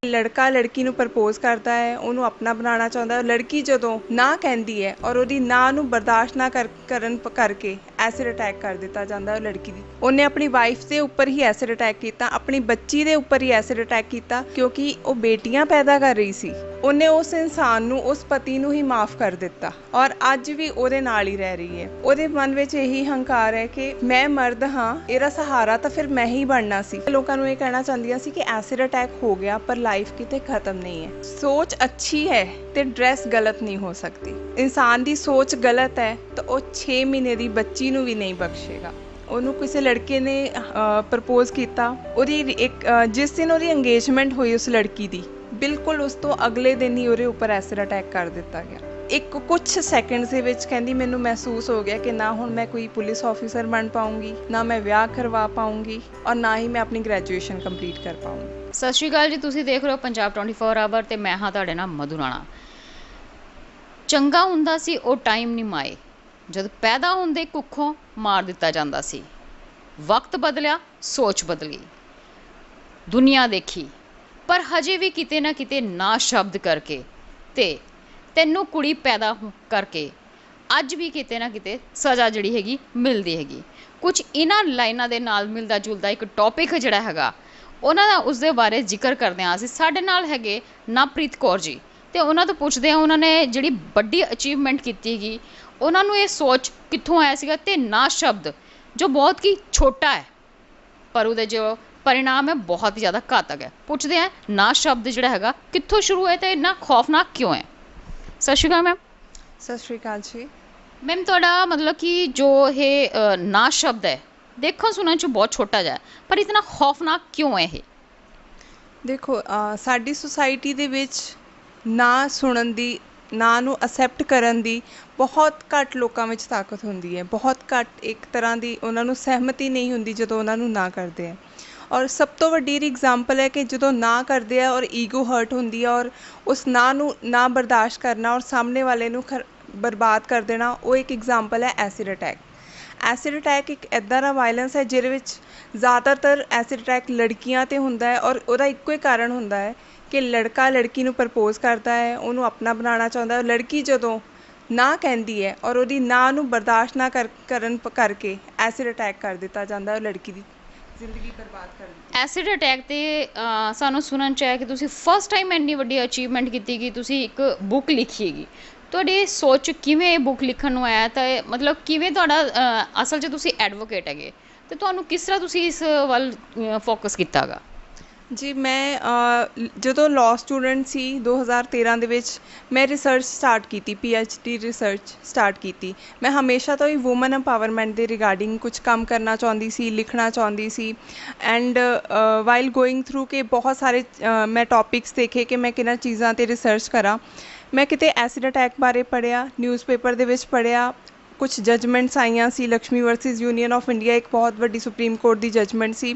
ਲੜਕਾ ਲੜਕੀ ਨੂੰ ਪ੍ਰਪੋਜ਼ ਕਰਦਾ ਹੈ, ਉਹਨੂੰ ਆਪਣਾ ਬਣਾਉਣਾ ਚਾਹੁੰਦਾ। ਲੜਕੀ ਜਦੋਂ ਨਾ ਕਹਿੰਦੀ ਹੈ ਔਰ ਉਹਦੀ ਨਾ ਨੂੰ ਬਰਦਾਸ਼ਤ ਨਾ ਕਰਨ ਕਰਕੇ ਐਸਿਡ ਅਟੈਕ ਕਰ ਦਿੱਤਾ ਜਾਂਦਾ ਉਹ ਲੜਕੀ ਦੀ। ਉਹਨੇ ਆਪਣੀ ਵਾਈਫ ਦੇ ਉੱਪਰ ਹੀ ਐਸਿਡ ਅਟੈਕ ਕੀਤਾ, ਆਪਣੀ ਬੱਚੀ ਦੇ ਉੱਪਰ ਹੀ ਐਸਿਡ ਅਟੈਕ ਕੀਤਾ, ਕਿਉਂਕਿ ਉਹ ਬੇਟੀਆਂ ਪੈਦਾ ਕਰ ਰਹੀ ਸੀ। ਉਹਨੇ ਉਸ ਇਨਸਾਨ ਨੂੰ, ਉਸ ਪਤੀ ਨੂੰ ਹੀ ਮਾਫ ਕਰ ਦਿੱਤਾ ਔਰ ਅੱਜ ਵੀ ਉਹਦੇ ਨਾਲ ਹੀ ਰਹਿ ਰਹੀ ਹੈ। ਉਹਦੇ ਮਨ ਵਿੱਚ ਇਹੀ ਹੰਕਾਰ ਹੈ ਕਿ ਮੈਂ ਮਰਦ ਹਾਂ, ਇਹਦਾ ਸਹਾਰਾ ਤਾਂ ਫਿਰ ਮੈਂ ਹੀ ਬਣਨਾ ਸੀ। ਲੋਕਾਂ ਨੂੰ ਇਹ ਕਹਿਣਾ ਚਾਹੁੰਦੀਆਂ ਸੀ ਕਿ ਐਸਿਡ ਅਟੈਕ ਹੋ ਗਿਆ ਪਰ ਲਾਈਫ ਕਿਤੇ ਖਤਮ ਨਹੀਂ ਹੈ। ਸੋਚ ਅੱਛੀ ਹੈ ਤੇ ਡਰੈਸ ਗਲਤ ਨਹੀਂ ਹੋ ਸਕਦੀ। ਇਨਸਾਨ ਦੀ ਸੋਚ ਗਲਤ ਹੈ ਤਾਂ ਉਹ 6 ਮਹੀਨੇ ਦੀ ਬੱਚੀ ਨੂੰ ਵੀ ਨਹੀਂ ਬਖਸ਼ੇਗਾ। ਉਹਨੂੰ ਕਿਸੇ ਲੜਕੇ ਨੇ ਪ੍ਰਪੋਜ਼ ਕੀਤਾ, ਉਹਦੀ ਜਿਸ ਦਿਨ ਉਹਦੀ ਇੰਗੇਜਮੈਂਟ ਹੋਈ ਉਸ ਲੜਕੀ ਦੀ, ਬਿਲਕੁਲ ਉਸ ਤੋਂ ਅਗਲੇ ਦਿਨ ਹੀ ਉਹਦੇ ਉੱਪਰ ਐਸਿਡ ਅਟੈਕ ਕਰ ਦਿੱਤਾ ਗਿਆ। ਕੁਛ ਸੈਕਿੰਡਸ ਦੇ ਵਿੱਚ ਕਹਿੰਦੀ ਮੈਨੂੰ ਮਹਿਸੂਸ ਹੋ ਗਿਆ ਕਿ ਨਾ ਹੁਣ ਮੈਂ ਕੋਈ ਪੁਲਿਸ ਆਫਿਸਰ ਬਣ ਪਾਉਂਗੀ, ਨਾ ਮੈਂ ਵਿਆਹ ਕਰਵਾ ਪਾਉਂਗੀ ਔਰ ਨਾ ਹੀ ਮੈਂ ਆਪਣੀ ਗ੍ਰੈਜੂਏਸ਼ਨ ਕੰਪਲੀਟ ਕਰ ਪਾਉਂਗੀ। ਸਤਿ ਸ਼੍ਰੀ ਅਕਾਲ ਜੀ, ਤੁਸੀਂ ਦੇਖ ਰਹੇ ਹੋ ਪੰਜਾਬ 24 ਆਵਰ ਤੇ ਮੈਂ ਹਾਂ ਤੁਹਾਡੇ ਨਾਲ ਮਧੂ ਰਾਣਾ। ਚੰਗਾ ਹੁੰਦਾ ਸੀ ਉਹ ਟਾਈਮ ਨਹੀਂ ਮਾਏ, ਜਦ ਪੈਦਾ ਹੁੰਦੇ ਕੁੱਖੋਂ ਮਾਰ ਦਿੱਤਾ ਜਾਂਦਾ ਸੀ। ਵਕਤ ਬਦਲਿਆ, ਸੋਚ ਬਦਲੀ, ਦੁਨੀਆ ਦੇਖੀ, ਪਰ ਹਜੇ ਵੀ ਕਿਤੇ ਨਾ ਕਿਤੇ ਨਾ ਸ਼ਬਦ ਕਰਕੇ ਤੇ ਤੈਨੂੰ ਕੁੜੀ ਪੈਦਾ ਕਰਕੇ ਅੱਜ ਵੀ ਕਿਤੇ ਨਾ ਕਿਤੇ ਸਜ਼ਾ ਜਿਹੜੀ ਹੈਗੀ ਮਿਲਦੀ ਹੈਗੀ। ਕੁਝ ਇਹਨਾਂ ਲਾਈਨਾਂ ਦੇ ਨਾਲ ਮਿਲਦਾ ਜੁਲਦਾ ਇੱਕ ਟੌਪਿਕ ਜਿਹੜਾ ਹੈਗਾ ਉਹਨਾਂ ਦਾ, ਉਸ ਦੇ ਬਾਰੇ ਜ਼ਿਕਰ ਕਰਦੇ ਹਾਂ। ਅਸੀਂ ਸਾਡੇ ਨਾਲ ਹੈਗੇ ਨਵਪ੍ਰੀਤ ਕੌਰ ਜੀ, ਤੇ ਉਹਨਾਂ ਤੋਂ ਪੁੱਛਦੇ ਹਾਂ ਉਹਨਾਂ ਨੇ ਜਿਹੜੀ ਵੱਡੀ ਅਚੀਵਮੈਂਟ ਕੀਤੀ ਹੈਗੀ, ਉਹਨਾਂ ਨੂੰ ਇਹ ਸੋਚ ਕਿੱਥੋਂ ਆਇਆ ਸੀਗਾ, ਤੇ ਨਾ ਸ਼ਬਦ ਜੋ ਬਹੁਤ ਹੀ ਛੋਟਾ ਹੈ ਪਰ ਉਹਦੇ ਜੋ परिणाम है बहुत ही ज़्यादा घातक है। पुछते हैं ना शब्द जोड़ा है कितों शुरू है तो इन्ना खौफनाक क्यों है। सत श्री अकाल मैम। सत श्री अकाल जी मैम, थोड़ा मतलब कि जो ये ना शब्द है देखो सुनने च बहुत छोटा जा पर इतना खौफनाक क्यों है ये। देखो साडी सोसाइटी दे विच ना सुनन दी, ना नूं असैप्ट करन दी बहुत घੱਟ लोकां विच ताकत हुंदी है। बहुत घੱਟ एक तरह की उन्होंने सहमति नहीं हुंदी जदों उन्होंने ना करते हैं। और सब तो वड्डी एग्जाम्पल है कि जो ना करते हैं और ईगो हर्ट होंदी है और उस ना नूं ना बर्दाश्त करना और सामने वाले नूं बर्बाद कर देना, वो एक एग्जाम्पल है एसिड अटैक। एसिड अटैक एक इदां दा वायलेंस है जिहदे विच ज़्यादातर एसिड अटैक लड़कियां ते हुंदा है और उहदा इक्को ही कारण हुंदा है कि लड़का लड़की नूं प्रपोज करता है, उहनूं अपना बनाना चाहुंदा है। लड़की जदों ना कहती है और उहदी ना नूं बर्दाश्त ना करन करके एसिड अटैक कर दिता जाता है, लड़की की जिंदगी बर्बाद कर दी। एसिड अटैक ते सानू सुनन च आया कि तुसी फर्स्ट टाइम इन्नी वड्डी अचीवमेंट कीती कि तुसी एक बुक लिखी हैगी। ਤੁਹਾਡੀ ਸੋਚ ਕਿਵੇਂ ਬੁੱਕ ਲਿਖਣ ਨੂੰ ਆਇਆ ਤਾਂ ਮਤਲਬ ਕਿਵੇਂ ਤੁਹਾਡਾ ਅਸਲ 'ਚ ਤੁਸੀਂ ਐਡਵੋਕੇਟ ਹੈਗੇ ਤੇ ਤੁਹਾਨੂੰ ਕਿਸ ਤਰ੍ਹਾਂ ਤੁਸੀਂ ਇਸ ਵੱਲ ਫੋਕਸ ਕੀਤਾ ਹੈਗਾ। ਜੀ ਮੈਂ ਜਦੋਂ ਲਾਅ ਸਟੂਡੈਂਟ ਸੀ 2013 ਦੇ ਵਿੱਚ ਮੈਂ ਰਿਸਰਚ ਸਟਾਰਟ ਕੀਤੀ, PhD ਰਿਸਰਚ ਸਟਾਰਟ ਕੀਤੀ। ਮੈਂ ਹਮੇਸ਼ਾ ਤੋਂ ਹੀ ਵੂਮਨ ਐਮਪਾਵਰਮੈਂਟ ਦੇ ਰਿਗਾਰਡਿੰਗ ਕੁਝ ਕੰਮ ਕਰਨਾ ਚਾਹੁੰਦੀ ਸੀ, ਲਿਖਣਾ ਚਾਹੁੰਦੀ ਸੀ। ਐਂਡ ਵਾਈਲ ਗੋਇੰਗ ਥਰੂ ਕਿ ਬਹੁਤ ਸਾਰੇ ਮੈਂ ਟੌਪਿਕਸ ਦੇਖੇ ਕਿ ਮੈਂ ਕਿਹਨਾਂ ਚੀਜ਼ਾਂ 'ਤੇ ਰਿਸਰਚ ਕਰਾਂ। ਮੈਂ ਕਿਤੇ ਐਸਿਡ ਅਟੈਕ ਬਾਰੇ ਪੜ੍ਹਿਆ, ਨਿਊਜ਼ਪੇਪਰ ਦੇ ਵਿੱਚ ਪੜ੍ਹਿਆ, ਕੁਛ ਜਜਮੈਂਟਸ ਆਈਆਂ ਸੀ। Lakshmi versus union of India ਇੱਕ ਬਹੁਤ ਵੱਡੀ ਸੁਪਰੀਮ ਕੋਰਟ ਦੀ ਜਜਮੈਂਟ ਸੀ।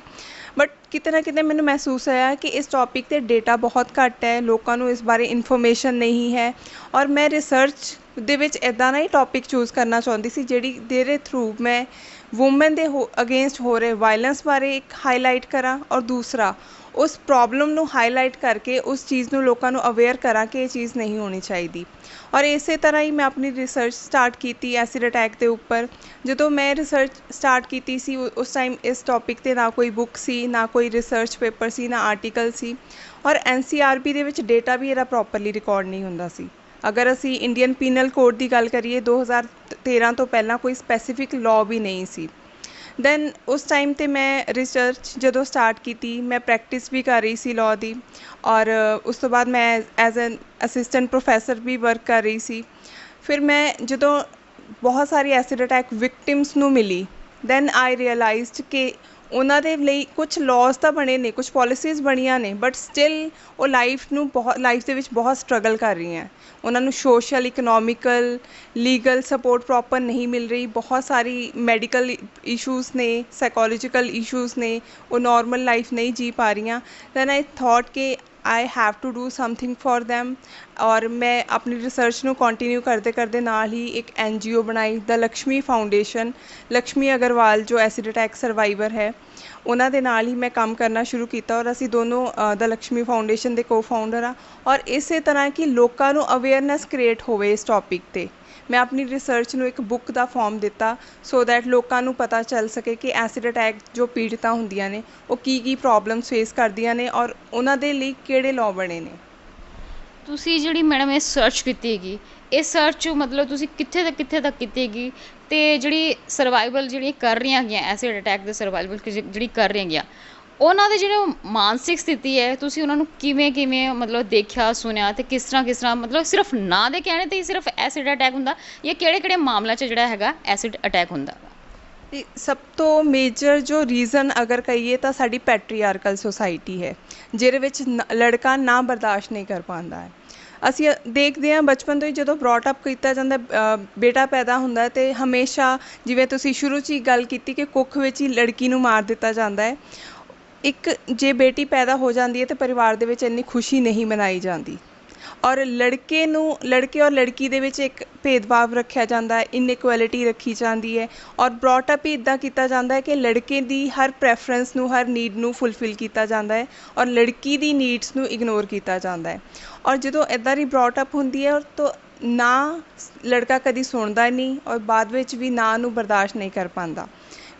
ਬਟ ਕਿਤੇ ਨਾ ਕਿਤੇ ਮੈਨੂੰ ਮਹਿਸੂਸ ਹੋਇਆ ਕਿ ਇਸ ਟੌਪਿਕ 'ਤੇ ਡੇਟਾ ਬਹੁਤ ਘੱਟ ਹੈ, ਲੋਕਾਂ ਨੂੰ ਇਸ ਬਾਰੇ ਇਨਫੋਰਮੇਸ਼ਨ ਨਹੀਂ ਹੈ। ਔਰ ਮੈਂ ਰਿਸਰਚ ਦੇ ਵਿੱਚ ਇੱਦਾਂ ਦਾ ਹੀ ਟੌਪਿਕ ਚੂਜ਼ ਕਰਨਾ ਚਾਹੁੰਦੀ ਸੀ ਜਿਹਦੇ ਥਰੂ ਮੈਂ ਵੂਮਨ ਦੇ ਅਗੇਂਸਟ ਹੋ ਰਹੇ ਵਾਇਲੈਂਸ ਬਾਰੇ ਇੱਕ ਹਾਈਲਾਈਟ ਕਰਾਂ ਔਰ ਦੂਸਰਾ ਉਸ ਪ੍ਰੋਬਲਮ ਨੂੰ ਹਾਈਲਾਈਟ ਕਰਕੇ ਉਸ ਚੀਜ਼ ਨੂੰ ਲੋਕਾਂ ਨੂੰ ਅਵੇਅਰ ਕਰਾਂ ਕਿ ਇਹ ਚੀਜ਼ ਨਹੀਂ ਹੋਣੀ ਚਾਹੀਦੀ। ਔਰ ਇਸੇ ਤਰ੍ਹਾਂ ਹੀ ਮੈਂ ਆਪਣੀ ਰਿਸਰਚ ਸਟਾਰਟ ਕੀਤੀ ਐਸਿਡ ਅਟੈਕ ਦੇ ਉੱਪਰ। ਜਦੋਂ ਮੈਂ ਰਿਸਰਚ ਸਟਾਰਟ ਕੀਤੀ ਸੀ ਉਸ ਟਾਈਮ ਇਸ ਟੌਪਿਕ 'ਤੇ ਨਾ ਕੋਈ ਬੁੱਕ ਸੀ, ਨਾ ਕੋਈ ਰਿਸਰਚ ਪੇਪਰ ਸੀ, ਨਾ ਆਰਟੀਕਲ ਸੀ। ਔਰ NCRP ਦੇ ਵਿੱਚ ਡੇਟਾ ਵੀ ਇਹਦਾ ਪ੍ਰੋਪਰਲੀ ਰਿਕਾਰਡ ਨਹੀਂ ਹੁੰਦਾ ਸੀ। ਅਗਰ ਅਸੀਂ ਇੰਡੀਅਨ ਪੀਨਲ ਕੋਡ ਦੀ ਗੱਲ ਕਰੀਏ 2013 ਤੋਂ ਪਹਿਲਾਂ ਕੋਈ ਸਪੈਸੀਫਿਕ ਲਾਅ ਵੀ ਨਹੀਂ ਸੀ। ਦੈਨ ਉਸ ਟਾਈਮ 'ਤੇ ਮੈਂ ਰਿਸਰਚ ਜਦੋਂ ਸਟਾਰਟ ਕੀਤੀ, ਮੈਂ ਪ੍ਰੈਕਟਿਸ ਵੀ ਕਰ ਰਹੀ ਸੀ ਲਾਅ ਦੀ ਔਰ ਉਸ ਤੋਂ ਬਾਅਦ ਮੈਂ ਐਜ਼ ਐਨ ਅਸਿਸਟੈਂਟ ਪ੍ਰੋਫੈਸਰ ਵੀ ਵਰਕ ਕਰ ਰਹੀ ਸੀ। ਫਿਰ ਮੈਂ ਜਦੋਂ ਬਹੁਤ ਸਾਰੀ ਐਸਿਡ ਅਟੈਕ ਵਿਕਟਿਮਸ ਨੂੰ ਮਿਲੀ, ਦੈਨ ਆਈ ਰੀਅਲਾਈਜ਼ਡ ਕਿ ਉਹਨਾਂ ਦੇ ਲਈ ਕੁਛ ਲਾਅਜ਼ ਤਾਂ ਬਣੇ ਨੇ, ਕੁਛ ਪੋਲਿਸੀਜ਼ ਬਣੀਆਂ ਨੇ, ਬਟ ਸਟਿਲ ਉਹ ਲਾਈਫ ਦੇ ਵਿੱਚ ਬਹੁਤ ਸਟਰਗਲ ਕਰ ਰਹੀਆਂ। ਉਹਨਾਂ ਨੂੰ social, economical, legal support proper ਨਹੀਂ ਮਿਲ ਰਹੀ। ਬਹੁਤ ਸਾਰੀ ਮੈਡੀਕਲ ਇਸ਼ੂਜ਼ ਨੇ, ਸਾਈਕੋਲੋਜੀਕਲ ਇਸ਼ੂਜ਼ ਨੇ, ਉਹ ਨੋਰਮਲ ਲਾਈਫ ਨਹੀਂ ਜੀ ਪਾ ਰਹੀਆਂ। ਦੈਨ ਆਈ ਥੋਟ ਕਿ I have to do something for them। ਔਰ ਮੈਂ ਆਪਣੀ ਰਿਸਰਚ ਨੂੰ ਕੰਟੀਨਿਊ ਕਰਦੇ ਕਰਦੇ ਨਾਲ ਹੀ ਇੱਕ NGO ਬਣਾਈ, ਦ ਲਕਸ਼ਮੀ ਫਾਊਂਡੇਸ਼ਨ। ਲਕਸ਼ਮੀ ਅਗਰਵਾਲ ਜੋ ਐਸਿਡ ਅਟੈਕ ਸਰਵਾਈਵਰ ਹੈ, ਉਹਨਾਂ ਦੇ ਨਾਲ ਹੀ ਮੈਂ ਕੰਮ ਕਰਨਾ ਸ਼ੁਰੂ ਕੀਤਾ, ਔਰ ਅਸੀਂ ਦੋਨੋਂ ਦ ਲਕਸ਼ਮੀ ਫਾਊਂਡੇਸ਼ਨ ਦੇ ਕੋ-ਫਾਊਂਡਰ ਆ। ਔਰ ਇਸੇ ਤਰ੍ਹਾਂ ਕਿ ਲੋਕਾਂ ਨੂੰ ਅਵੇਅਰਨੈਸ ਕ੍ਰੀਏਟ ਹੋਵੇ ਇਸ ਟੌਪਿਕ 'ਤੇ, ਮੈਂ ਆਪਣੀ ਰਿਸਰਚ ਨੂੰ ਇੱਕ ਬੁੱਕ ਦਾ ਫਾਰਮ ਦਿੱਤਾ, ਸੋ ਦੈਟ ਲੋਕਾਂ ਨੂੰ ਪਤਾ ਚੱਲ ਸਕੇ ਕਿ ਐਸਿਡ ਅਟੈਕ ਜੋ ਪੀੜਤਾਂ ਹੁੰਦੀਆਂ ਨੇ ਉਹ ਕੀ ਪ੍ਰੋਬਲਮਸ ਫੇਸ ਕਰਦੀਆਂ ਨੇ ਔਰ ਉਹਨਾਂ ਦੇ ਲਈ ਕਿਹੜੇ ਲਾਅ ਬਣੇ ਨੇ। ਤੁਸੀਂ ਜਿਹੜੀ ਮੈਡਮ ਇਹ ਸਰਚ ਕੀਤੀ ਹੈਗੀ, ਇਹ ਸਰਚ ਮਤਲਬ ਤੁਸੀਂ ਕਿੱਥੇ ਤੱਕ ਕੀਤੀ ਹੈਗੀ, ਅਤੇ ਜਿਹੜੀ ਸਰਵਾਈਵਲ ਜਿਹੜੀ ਕਰ ਰਹੀਆਂ ਹੈਗੀਆਂ ਐਸਿਡ ਅਟੈਕ ਦੇ ਸਰਵਾਈਵਲ ਜਿਹੜੀ ਕਰ ਰਹੀਆਂ ਹੈਗੀਆਂ, ਉਹਨਾਂ ਦੇ ਜਿਹੜੇ ਮਾਨਸਿਕ ਸਥਿਤੀ ਹੈ, ਤੁਸੀਂ ਉਹਨਾਂ ਨੂੰ ਕਿਵੇਂ ਮਤਲਬ ਦੇਖਿਆ ਸੁਣਿਆ, ਅਤੇ ਕਿਸ ਤਰ੍ਹਾਂ ਮਤਲਬ ਸਿਰਫ ਨਾਂ ਦੇ ਕਹਿਣੇ 'ਤੇ ਹੀ ਸਿਰਫ ਐਸਿਡ ਅਟੈਕ ਹੁੰਦਾ, ਜਾਂ ਕਿਹੜੇ ਮਾਮਲਿਆਂ 'ਚ ਜਿਹੜਾ ਹੈਗਾ ਐਸਿਡ ਅਟੈਕ ਹੁੰਦਾ? ਸਭ ਤੋਂ ਮੇਜਰ ਜੋ ਰੀਜ਼ਨ ਅਗਰ ਕਹੀਏ ਤਾਂ ਸਾਡੀ ਪੈਟਰੀਆਰਕਲ ਸੋਸਾਇਟੀ ਹੈ, ਜਿਹਦੇ ਵਿੱਚ ਲੜਕਾ ਨਾ ਬਰਦਾਸ਼ਤ ਨਹੀਂ ਕਰ ਪਾਉਂਦਾ ਹੈ। ਅਸੀਂ ਦੇਖਦੇ ਹਾਂ ਬਚਪਨ ਤੋਂ ਹੀ ਜਦੋਂ ਬਰੌਟ ਅਪ ਕੀਤਾ ਜਾਂਦਾ, ਬੇਟਾ ਪੈਦਾ ਹੁੰਦਾ ਅਤੇ ਹਮੇਸ਼ਾ ਜਿਵੇਂ ਤੁਸੀਂ ਸ਼ੁਰੂ 'ਚ ਹੀ ਗੱਲ ਕੀਤੀ ਕਿ ਕੁੱਖ ਵਿੱਚ ਹੀ ਲੜਕੀ ਨੂੰ ਮਾਰ ਦਿੱਤਾ ਜਾਂਦਾ ਹੈ। ਇੱਕ ਜੇ ਬੇਟੀ ਪੈਦਾ ਹੋ ਜਾਂਦੀ ਹੈ ਤਾਂ ਪਰਿਵਾਰ ਦੇ ਵਿੱਚ ਇੰਨੀ ਖੁਸ਼ੀ ਨਹੀਂ ਮਨਾਈ ਜਾਂਦੀ, ਔਰ ਲੜਕੇ ਔਰ ਲੜਕੀ ਦੇ ਵਿੱਚ ਇੱਕ ਭੇਦਭਾਵ ਰੱਖਿਆ ਜਾਂਦਾ ਹੈ, ਇਨਇਕੁਐਲਿਟੀ ਰੱਖੀ ਜਾਂਦੀ ਹੈ, ਔਰ ਬਰੌਟ ਅਪ ਹੀ ਇੱਦਾਂ ਕੀਤਾ ਜਾਂਦਾ ਹੈ ਕਿ ਲੜਕੇ ਦੀ ਹਰ ਪ੍ਰੈਫਰੈਂਸ ਨੂੰ, ਹਰ ਨੀਡ ਨੂੰ ਫੁੱਲਫਿਲ ਕੀਤਾ ਜਾਂਦਾ ਹੈ, ਔਰ ਲੜਕੀ ਦੀ ਨੀਡਸ ਨੂੰ ਇਗਨੋਰ ਕੀਤਾ ਜਾਂਦਾ ਹੈ। ਔਰ ਜਦੋਂ ਇੱਦਾਂ ਦੀ ਬਰੌਟ ਅਪ ਹੁੰਦੀ ਹੈ, ਔਰ ਤਾਂ ਨਾ ਲੜਕਾ ਕਦੀ ਸੁਣਦਾ ਨਹੀਂ, ਔਰ ਬਾਅਦ ਵਿੱਚ ਵੀ ਨਾ ਨੂੰ ਬਰਦਾਸ਼ਤ ਨਹੀਂ ਕਰ ਪਾਉਂਦਾ।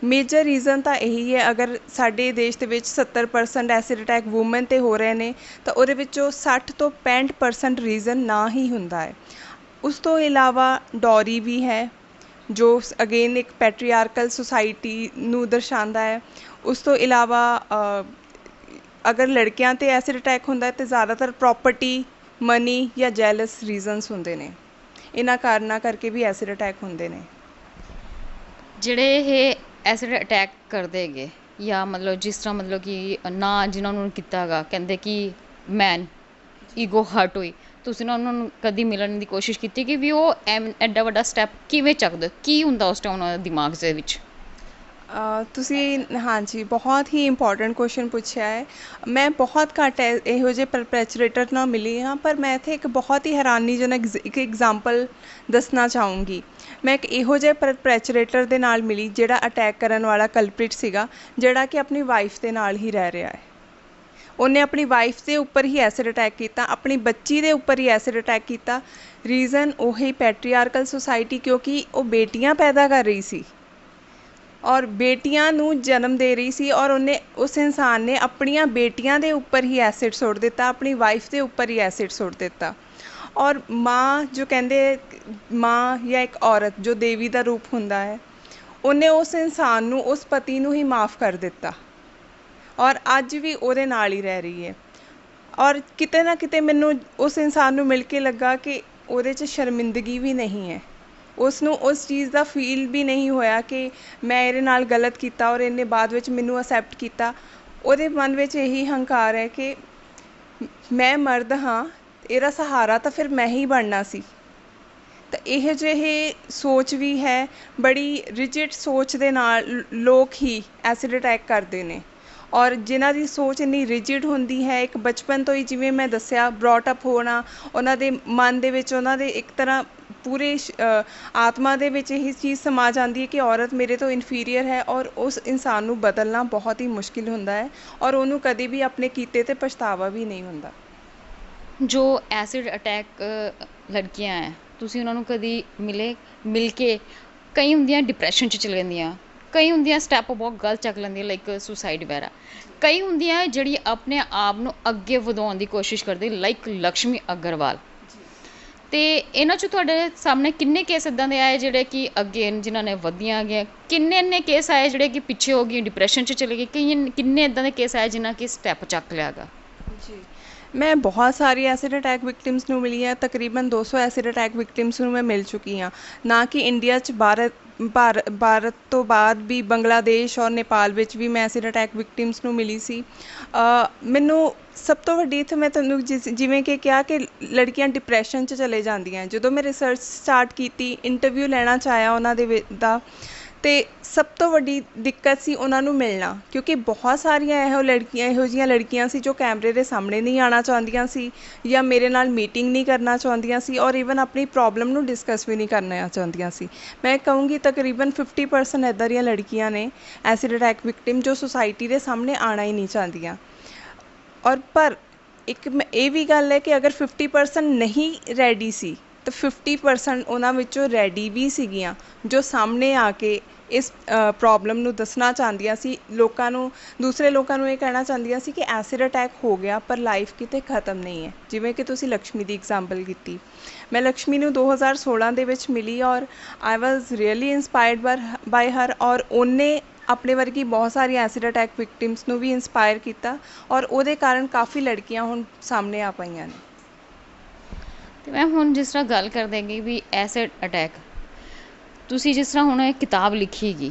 ਮੇਜਰ ਰੀਜ਼ਨ ਤਾਂ ਇਹੀ ਹੈ, ਅਗਰ ਸਾਡੇ ਦੇਸ਼ ਦੇ ਵਿੱਚ 70% ਐਸਿਡ ਅਟੈਕ ਵੂਮਨ 'ਤੇ ਹੋ ਰਹੇ ਨੇ ਤਾਂ ਉਹਦੇ ਵਿੱਚੋਂ 60 ਤੋਂ 65% ਰੀਜ਼ਨ ਨਾ ਹੀ ਹੁੰਦਾ ਹੈ। ਉਸ ਤੋਂ ਇਲਾਵਾ ਡੌਰੀ ਵੀ ਹੈ, ਜੋ ਅਗੇਨ ਇੱਕ ਪੈਟਰੀਆਰਕਲ ਸੁਸਾਇਟੀ ਨੂੰ ਦਰਸਾਉਂਦਾ ਹੈ। ਉਸ ਤੋਂ ਇਲਾਵਾ ਅਗਰ ਲੜਕਿਆਂ 'ਤੇ ਐਸਿਡ ਅਟੈਕ ਹੁੰਦਾ ਹੈ ਤਾਂ ਜ਼ਿਆਦਾਤਰ ਪ੍ਰੋਪਰਟੀ, ਮਨੀ ਜਾਂ ਜੈਲਸ ਰੀਜ਼ਨਸ ਹੁੰਦੇ ਨੇ। ਇਹਨਾਂ ਕਾਰਨਾਂ ਕਰਕੇ ਵੀ ਐਸਿਡ ਅਟੈਕ ਹੁੰਦੇ ਨੇ। ਜਿਹੜੇ ਇਹ ਐਸਿਡ ਅਟੈਕ ਕਰਦੇ ਹੈਗੇ, ਜਾਂ ਮਤਲਬ ਜਿਸ ਤਰ੍ਹਾਂ ਮਤਲਬ ਕਿ ਨਾ ਜਿਨ੍ਹਾਂ ਨੂੰ ਕੀਤਾ ਹੈਗਾ, ਕਹਿੰਦੇ ਕਿ ਮੈਨ ਈਗੋ ਹਰਟ ਹੋਈ, ਤੁਸੀਂ ਨਾ ਉਹਨਾਂ ਨੂੰ ਕਦੀ ਮਿਲਣ ਦੀ ਕੋਸ਼ਿਸ਼ ਕੀਤੀ ਕਿ ਵੀ ਉਹ ਐਡਾ ਵੱਡਾ ਸਟੈਪ ਕਿਵੇਂ ਚੱਕਦੇ, ਕੀ ਹੁੰਦਾ ਉਸ ਟਾਈਮ ਉਹਨਾਂ ਦੇ ਦਿਮਾਗ ਦੇ ਵਿੱਚ? ਤੁਸੀਂ ਹਾਂਜੀ ਬਹੁਤ ਹੀ ਇੰਪੋਰਟੈਂਟ ਕੁਐਸਚਨ ਪੁੱਛਿਆ ਹੈ। ਮੈਂ ਬਹੁਤ ਘੱਟ ਇਹੋ ਜਿਹੇ ਪਰਪੈਚੁਰੇਟਰ ਨਾਲ ਮਿਲੀ ਹਾਂ, ਪਰ ਮੈਂ ਇੱਥੇ ਇੱਕ ਬਹੁਤ ਹੀ ਹੈਰਾਨੀਜਨਕ ਇੱਕ ਐਗਜ਼ਾਮਪਲ ਦੱਸਣਾ ਚਾਹੂੰਗੀ। ਮੈਂ ਇੱਕ ਇਹੋ ਜਿਹੇ ਪਰਪੈਚੁਰੇਟਰ ਦੇ ਨਾਲ ਮਿਲੀ ਜਿਹੜਾ ਅਟੈਕ ਕਰਨ ਵਾਲਾ ਕਲਪ੍ਰਿਟ ਸੀਗਾ, ਜਿਹੜਾ ਕਿ ਆਪਣੀ ਵਾਈਫ ਦੇ ਨਾਲ ਹੀ ਰਹਿ ਰਿਹਾ ਹੈ। ਉਹਨੇ ਆਪਣੀ ਵਾਈਫ ਦੇ ਉੱਪਰ ਹੀ ਐਸਿਡ ਅਟੈਕ ਕੀਤਾ, ਆਪਣੀ ਬੱਚੀ ਦੇ ਉੱਪਰ ਹੀ ਐਸਿਡ ਅਟੈਕ ਕੀਤਾ। ਰੀਜ਼ਨ ਉਹੀ ਪੈਟਰੀਆਰਕਲ ਸੁਸਾਇਟੀ, ਕਿਉਂਕਿ ਉਹ ਬੇਟੀਆਂ ਪੈਦਾ ਕਰ ਰਹੀ ਸੀ ਔਰ ਬੇਟੀਆਂ ਨੂੰ ਜਨਮ ਦੇ ਰਹੀ ਸੀ, ਔਰ ਉਸ ਇਨਸਾਨ ਨੇ ਆਪਣੀਆਂ ਬੇਟੀਆਂ ਦੇ ਉੱਪਰ ਹੀ ਐਸਿਡ ਸੁੱਟ ਦਿੱਤਾ, ਆਪਣੀ ਵਾਈਫ ਦੇ ਉੱਪਰ ਹੀ ਐਸਿਡ ਸੁੱਟ ਦਿੱਤਾ। ਔਰ ਮਾਂ ਜੋ ਕਹਿੰਦੇ, ਮਾਂ ਜਾਂ ਇੱਕ ਔਰਤ ਜੋ ਦੇਵੀ ਦਾ ਰੂਪ ਹੁੰਦਾ ਹੈ, ਉਹਨੇ ਉਸ ਇਨਸਾਨ ਨੂੰ, ਉਸ ਪਤੀ ਨੂੰ ਹੀ ਮਾफ़ ਕਰ ਦਿੱਤਾ, ਔਰ ਅੱਜ ਵੀ ਉਹਦੇ ਨਾਲ ਹੀ ਰਹਿ ਰਹੀ ਹੈ। ਔਰ ਕਿਤੇ ਨਾ ਕਿਤੇ ਮੈਨੂੰ ਉਸ ਇਨਸਾਨ ਨੂੰ ਮਿਲ ਕੇ ਲੱਗਾ ਕਿ ਉਹਦੇ 'ਚ ਸ਼ਰਮਿੰਦਗੀ ਵੀ ਨਹੀਂ ਹੈ, ਉਸ ਨੂੰ ਉਸ ਚੀਜ਼ ਦਾ ਫੀਲ ਵੀ ਨਹੀਂ ਹੋਇਆ ਕਿ ਮੈਂ ਇਹਦੇ ਨਾਲ ਗਲਤ ਕੀਤਾ ਔਰ ਇਹਨੇ ਬਾਅਦ ਵਿੱਚ ਮੈਨੂੰ ਅਸੈਪਟ ਕੀਤਾ। ਉਹਦੇ ਮਨ ਵਿੱਚ ਇਹੀ ਹੰਕਾਰ ਹੈ ਕਿ ਮੈਂ ਮਰਦ ਹਾਂ, ਇਹਦਾ ਸਹਾਰਾ ਤਾਂ ਫਿਰ ਮੈਂ ਹੀ ਬਣਨਾ ਸੀ। ਤਾਂ ਇਹੋ ਜਿਹੇ ਸੋਚ ਵੀ ਹੈ, ਬੜੀ ਰਿਜਿਡ ਸੋਚ ਦੇ ਨਾਲ ਲੋਕ ਹੀ ਐਸਿਡ ਅਟੈਕ ਕਰਦੇ ਨੇ, ਔਰ ਜਿਨ੍ਹਾਂ ਦੀ ਸੋਚ ਇੰਨੀ ਰਿਜਿਡ ਹੁੰਦੀ ਹੈ, ਇੱਕ ਬਚਪਨ ਤੋਂ ਹੀ ਜਿਵੇਂ ਮੈਂ ਦੱਸਿਆ ਬਰੌਟ ਅਪ ਹੋਣਾ, ਉਹਨਾਂ ਦੇ ਮਨ ਦੇ ਵਿੱਚ, ਉਹਨਾਂ ਦੇ ਇੱਕ ਤਰ੍ਹਾਂ ਪੂਰੇ ਆਤਮਾ ਦੇ ਵਿੱਚ ਇਹ ਚੀਜ਼ ਸਮਾ ਜਾਂਦੀ ਹੈ ਕਿ ਔਰਤ ਮੇਰੇ ਤੋਂ ਇਨਫੀਰੀਅਰ ਹੈ, ਔਰ ਉਸ ਇਨਸਾਨ ਨੂੰ ਬਦਲਣਾ ਬਹੁਤ ਹੀ ਮੁਸ਼ਕਿਲ ਹੁੰਦਾ ਹੈ, ਔਰ ਉਹਨੂੰ ਕਦੇ ਵੀ ਆਪਣੇ ਕੀਤੇ 'ਤੇ ਪਛਤਾਵਾ ਵੀ ਨਹੀਂ ਹੁੰਦਾ। ਜੋ ਐਸਿਡ ਅਟੈਕ ਲੜਕੀਆਂ ਹੈ, ਤੁਸੀਂ ਉਹਨਾਂ ਨੂੰ ਕਦੀ ਮਿਲ ਕੇ, ਕਈ ਹੁੰਦੀਆਂ ਡਿਪਰੈਸ਼ਨ 'ਚ ਚਲੇ ਜਾਂਦੀਆਂ, ਕਈ ਹੁੰਦੀਆਂ ਸਟੈਪ ਬਹੁਤ ਗਲਤ ਚੱਕ ਲੈਂਦੀਆਂ ਲਾਈਕ ਸੁਸਾਈਡ ਵਗੈਰਾ, ਕਈ ਹੁੰਦੀਆਂ ਜਿਹੜੀ ਆਪਣੇ ਆਪ ਨੂੰ ਅੱਗੇ ਵਧਾਉਣ ਦੀ ਕੋਸ਼ਿਸ਼ ਕਰਦੀ ਲਾਈਕ ਲਕਸ਼ਮੀ ਅਗਰਵਾਲ। ਅਤੇ ਇਹਨਾਂ 'ਚੋਂ ਤੁਹਾਡੇ ਸਾਹਮਣੇ ਕਿੰਨੇ ਕੇਸ ਇੱਦਾਂ ਦੇ ਆਏ ਜਿਹੜੇ ਕਿ ਅੱਗੇ ਜਿਨ੍ਹਾਂ ਨੇ ਵਧੀਆਂ ਗਏ, ਕਿੰਨੇ ਕੇਸ ਆਏ ਜਿਹੜੇ ਕਿ ਪਿੱਛੇ ਹੋ ਗਏ, ਡਿਪਰੈਸ਼ਨ 'ਚ ਚਲੇ ਗਏ, ਕਿੰਨੇ ਇੱਦਾਂ ਦੇ ਕੇਸ ਆਏ ਜਿਨ੍ਹਾਂ ਕਿ ਸਟੈਪ ਚੱਕ ਲਿਆ ਗਾ? ਜੀ, ਮੈਂ ਬਹੁਤ ਸਾਰੀ ਐਸਿਡ ਅਟੈਕ ਵਿਕਟਿਮਸ ਨੂੰ ਮਿਲੀ ਹਾਂ, ਤਕਰੀਬਨ 200 ਐਸਿਡ ਅਟੈਕ ਵਿਕਟਿਮਸ ਨੂੰ ਮੈਂ ਮਿਲ ਚੁੱਕੀ ਹਾਂ। ਨਾ ਕਿ ਇੰਡੀਆ 'ਚ, ਭਾਰਤ ਤੋਂ ਬਾਅਦ ਵੀ ਬੰਗਲਾਦੇਸ਼ ਔਰ ਨੇਪਾਲ ਵਿੱਚ ਵੀ ਮੈਂ ਐਸਿਡ ਅਟੈਕ ਵਿਕਟਿਮਸ ਨੂੰ ਮਿਲੀ ਸੀ। ਮੈਨੂੰ ਸਭ ਤੋਂ ਵੱਡੀ ਇੱਥੇ ਮੈਂ ਤੁਹਾਨੂੰ ਜਿਵੇਂ ਕਿ ਕਿਹਾ ਕਿ ਲੜਕੀਆਂ ਡਿਪਰੈਸ਼ਨ 'ਚ ਚਲੇ ਜਾਂਦੀਆਂ। ਜਦੋਂ ਮੈਂ ਰਿਸਰਚ ਸਟਾਰਟ ਕੀਤੀ, ਇੰਟਰਵਿਊ ਲੈਣਾ ਚਾਹਿਆ ਉਹਨਾਂ ਦਾ ਤੇ ਸਭ ਤੋਂ ਵੱਡੀ ਦਿੱਕਤ ਸੀ ਉਹਨਾਂ ਨੂੰ ਮਿਲਣਾ, ਕਿਉਂਕਿ ਬਹੁਤ ਸਾਰੀਆਂ ਇਹੋ ਜਿਹੀਆਂ ਲੜਕੀਆਂ ਸੀ ਜੋ ਕੈਮਰੇ ਦੇ ਸਾਹਮਣੇ ਨਹੀਂ ਆਉਣਾ ਚਾਹੁੰਦੀਆਂ ਸੀ ਜਾਂ ਮੇਰੇ ਨਾਲ ਮੀਟਿੰਗ ਨਹੀਂ ਕਰਨਾ ਚਾਹੁੰਦੀਆਂ ਸੀ ਔਰ ਈਵਨ ਆਪਣੀ ਪ੍ਰੋਬਲਮ ਨੂੰ ਡਿਸਕਸ ਵੀ ਨਹੀਂ ਕਰਨਾ ਚਾਹੁੰਦੀਆਂ ਸੀ। ਮੈਂ ਕਹੂੰਗੀ ਤਕਰੀਬਨ 50% ਇੱਦਾਂ ਦੀਆਂ ਲੜਕੀਆਂ ਨੇ ਐਸਿਡ ਅਟੈਕ ਵਿਕਟਿਮ ਜੋ ਸੁਸਾਇਟੀ ਦੇ ਸਾਹਮਣੇ ਆਉਣਾ ਹੀ ਨਹੀਂ ਚਾਹੁੰਦੀਆਂ। ਔਰ ਪਰ ਇੱਕ ਇਹ ਵੀ ਗੱਲ ਹੈ ਕਿ ਅਗਰ 50% ਨਹੀਂ ਰੈਡੀ ਸੀ ਤਾਂ 50% ਉਹਨਾਂ ਵਿੱਚੋਂ ਰੈਡੀ ਵੀ ਸੀਗੀਆਂ ਜੋ ਸਾਹਮਣੇ ਆ ਕੇ ਇਸ ਪ੍ਰੋਬਲਮ ਨੂੰ ਦੱਸਣਾ ਚਾਹੁੰਦੀਆਂ ਸੀ, ਦੂਸਰੇ ਲੋਕਾਂ ਨੂੰ ਇਹ ਕਹਿਣਾ ਚਾਹੁੰਦੀਆਂ ਸੀ ਕਿ ਐਸਿਡ ਅਟੈਕ ਹੋ ਗਿਆ ਪਰ ਲਾਈਫ ਕਿਤੇ ਖਤਮ ਨਹੀਂ ਹੈ। ਜਿਵੇਂ ਕਿ ਤੁਸੀਂ ਲਕਸ਼ਮੀ ਦੀ ਐਗਜ਼ਾਮਪਲ ਕੀਤੀ, ਮੈਂ ਲਕਸ਼ਮੀ ਨੂੰ 2016 ਦੇ ਵਿੱਚ ਮਿਲੀ ਔਰ ਆਈ ਵਾਜ਼ ਰੀਅਲੀ ਇੰਸਪਾਇਰਡ ਬਾਏ ਹਰ, ਔਰ ਉਹਨੇ ਆਪਣੇ ਵਰਗੀ ਬਹੁਤ ਸਾਰੀਆਂ ਐਸਿਡ ਅਟੈਕ ਵਿਕਟਿਮਸ ਨੂੰ ਵੀ ਇੰਸਪਾਇਰ ਕੀਤਾ ਔਰ ਉਹਦੇ ਕਾਰਨ ਕਾਫੀ ਲੜਕੀਆਂ ਹੁਣ ਸਾਹਮਣੇ ਆ ਪਈਆਂ ਨੇ। ਤੇ ਮੈਂ ਹੁਣ ਜਿਸ ਤਰ੍ਹਾਂ ਗੱਲ ਕਰਦੇ ਹੈਗੇ ਵੀ ਐਸਿਡ ਅਟੈਕ, ਤੁਸੀਂ ਜਿਸ ਤਰ੍ਹਾਂ ਹੁਣ ਇਹ ਕਿਤਾਬ ਲਿਖੀ ਹੈਗੀ,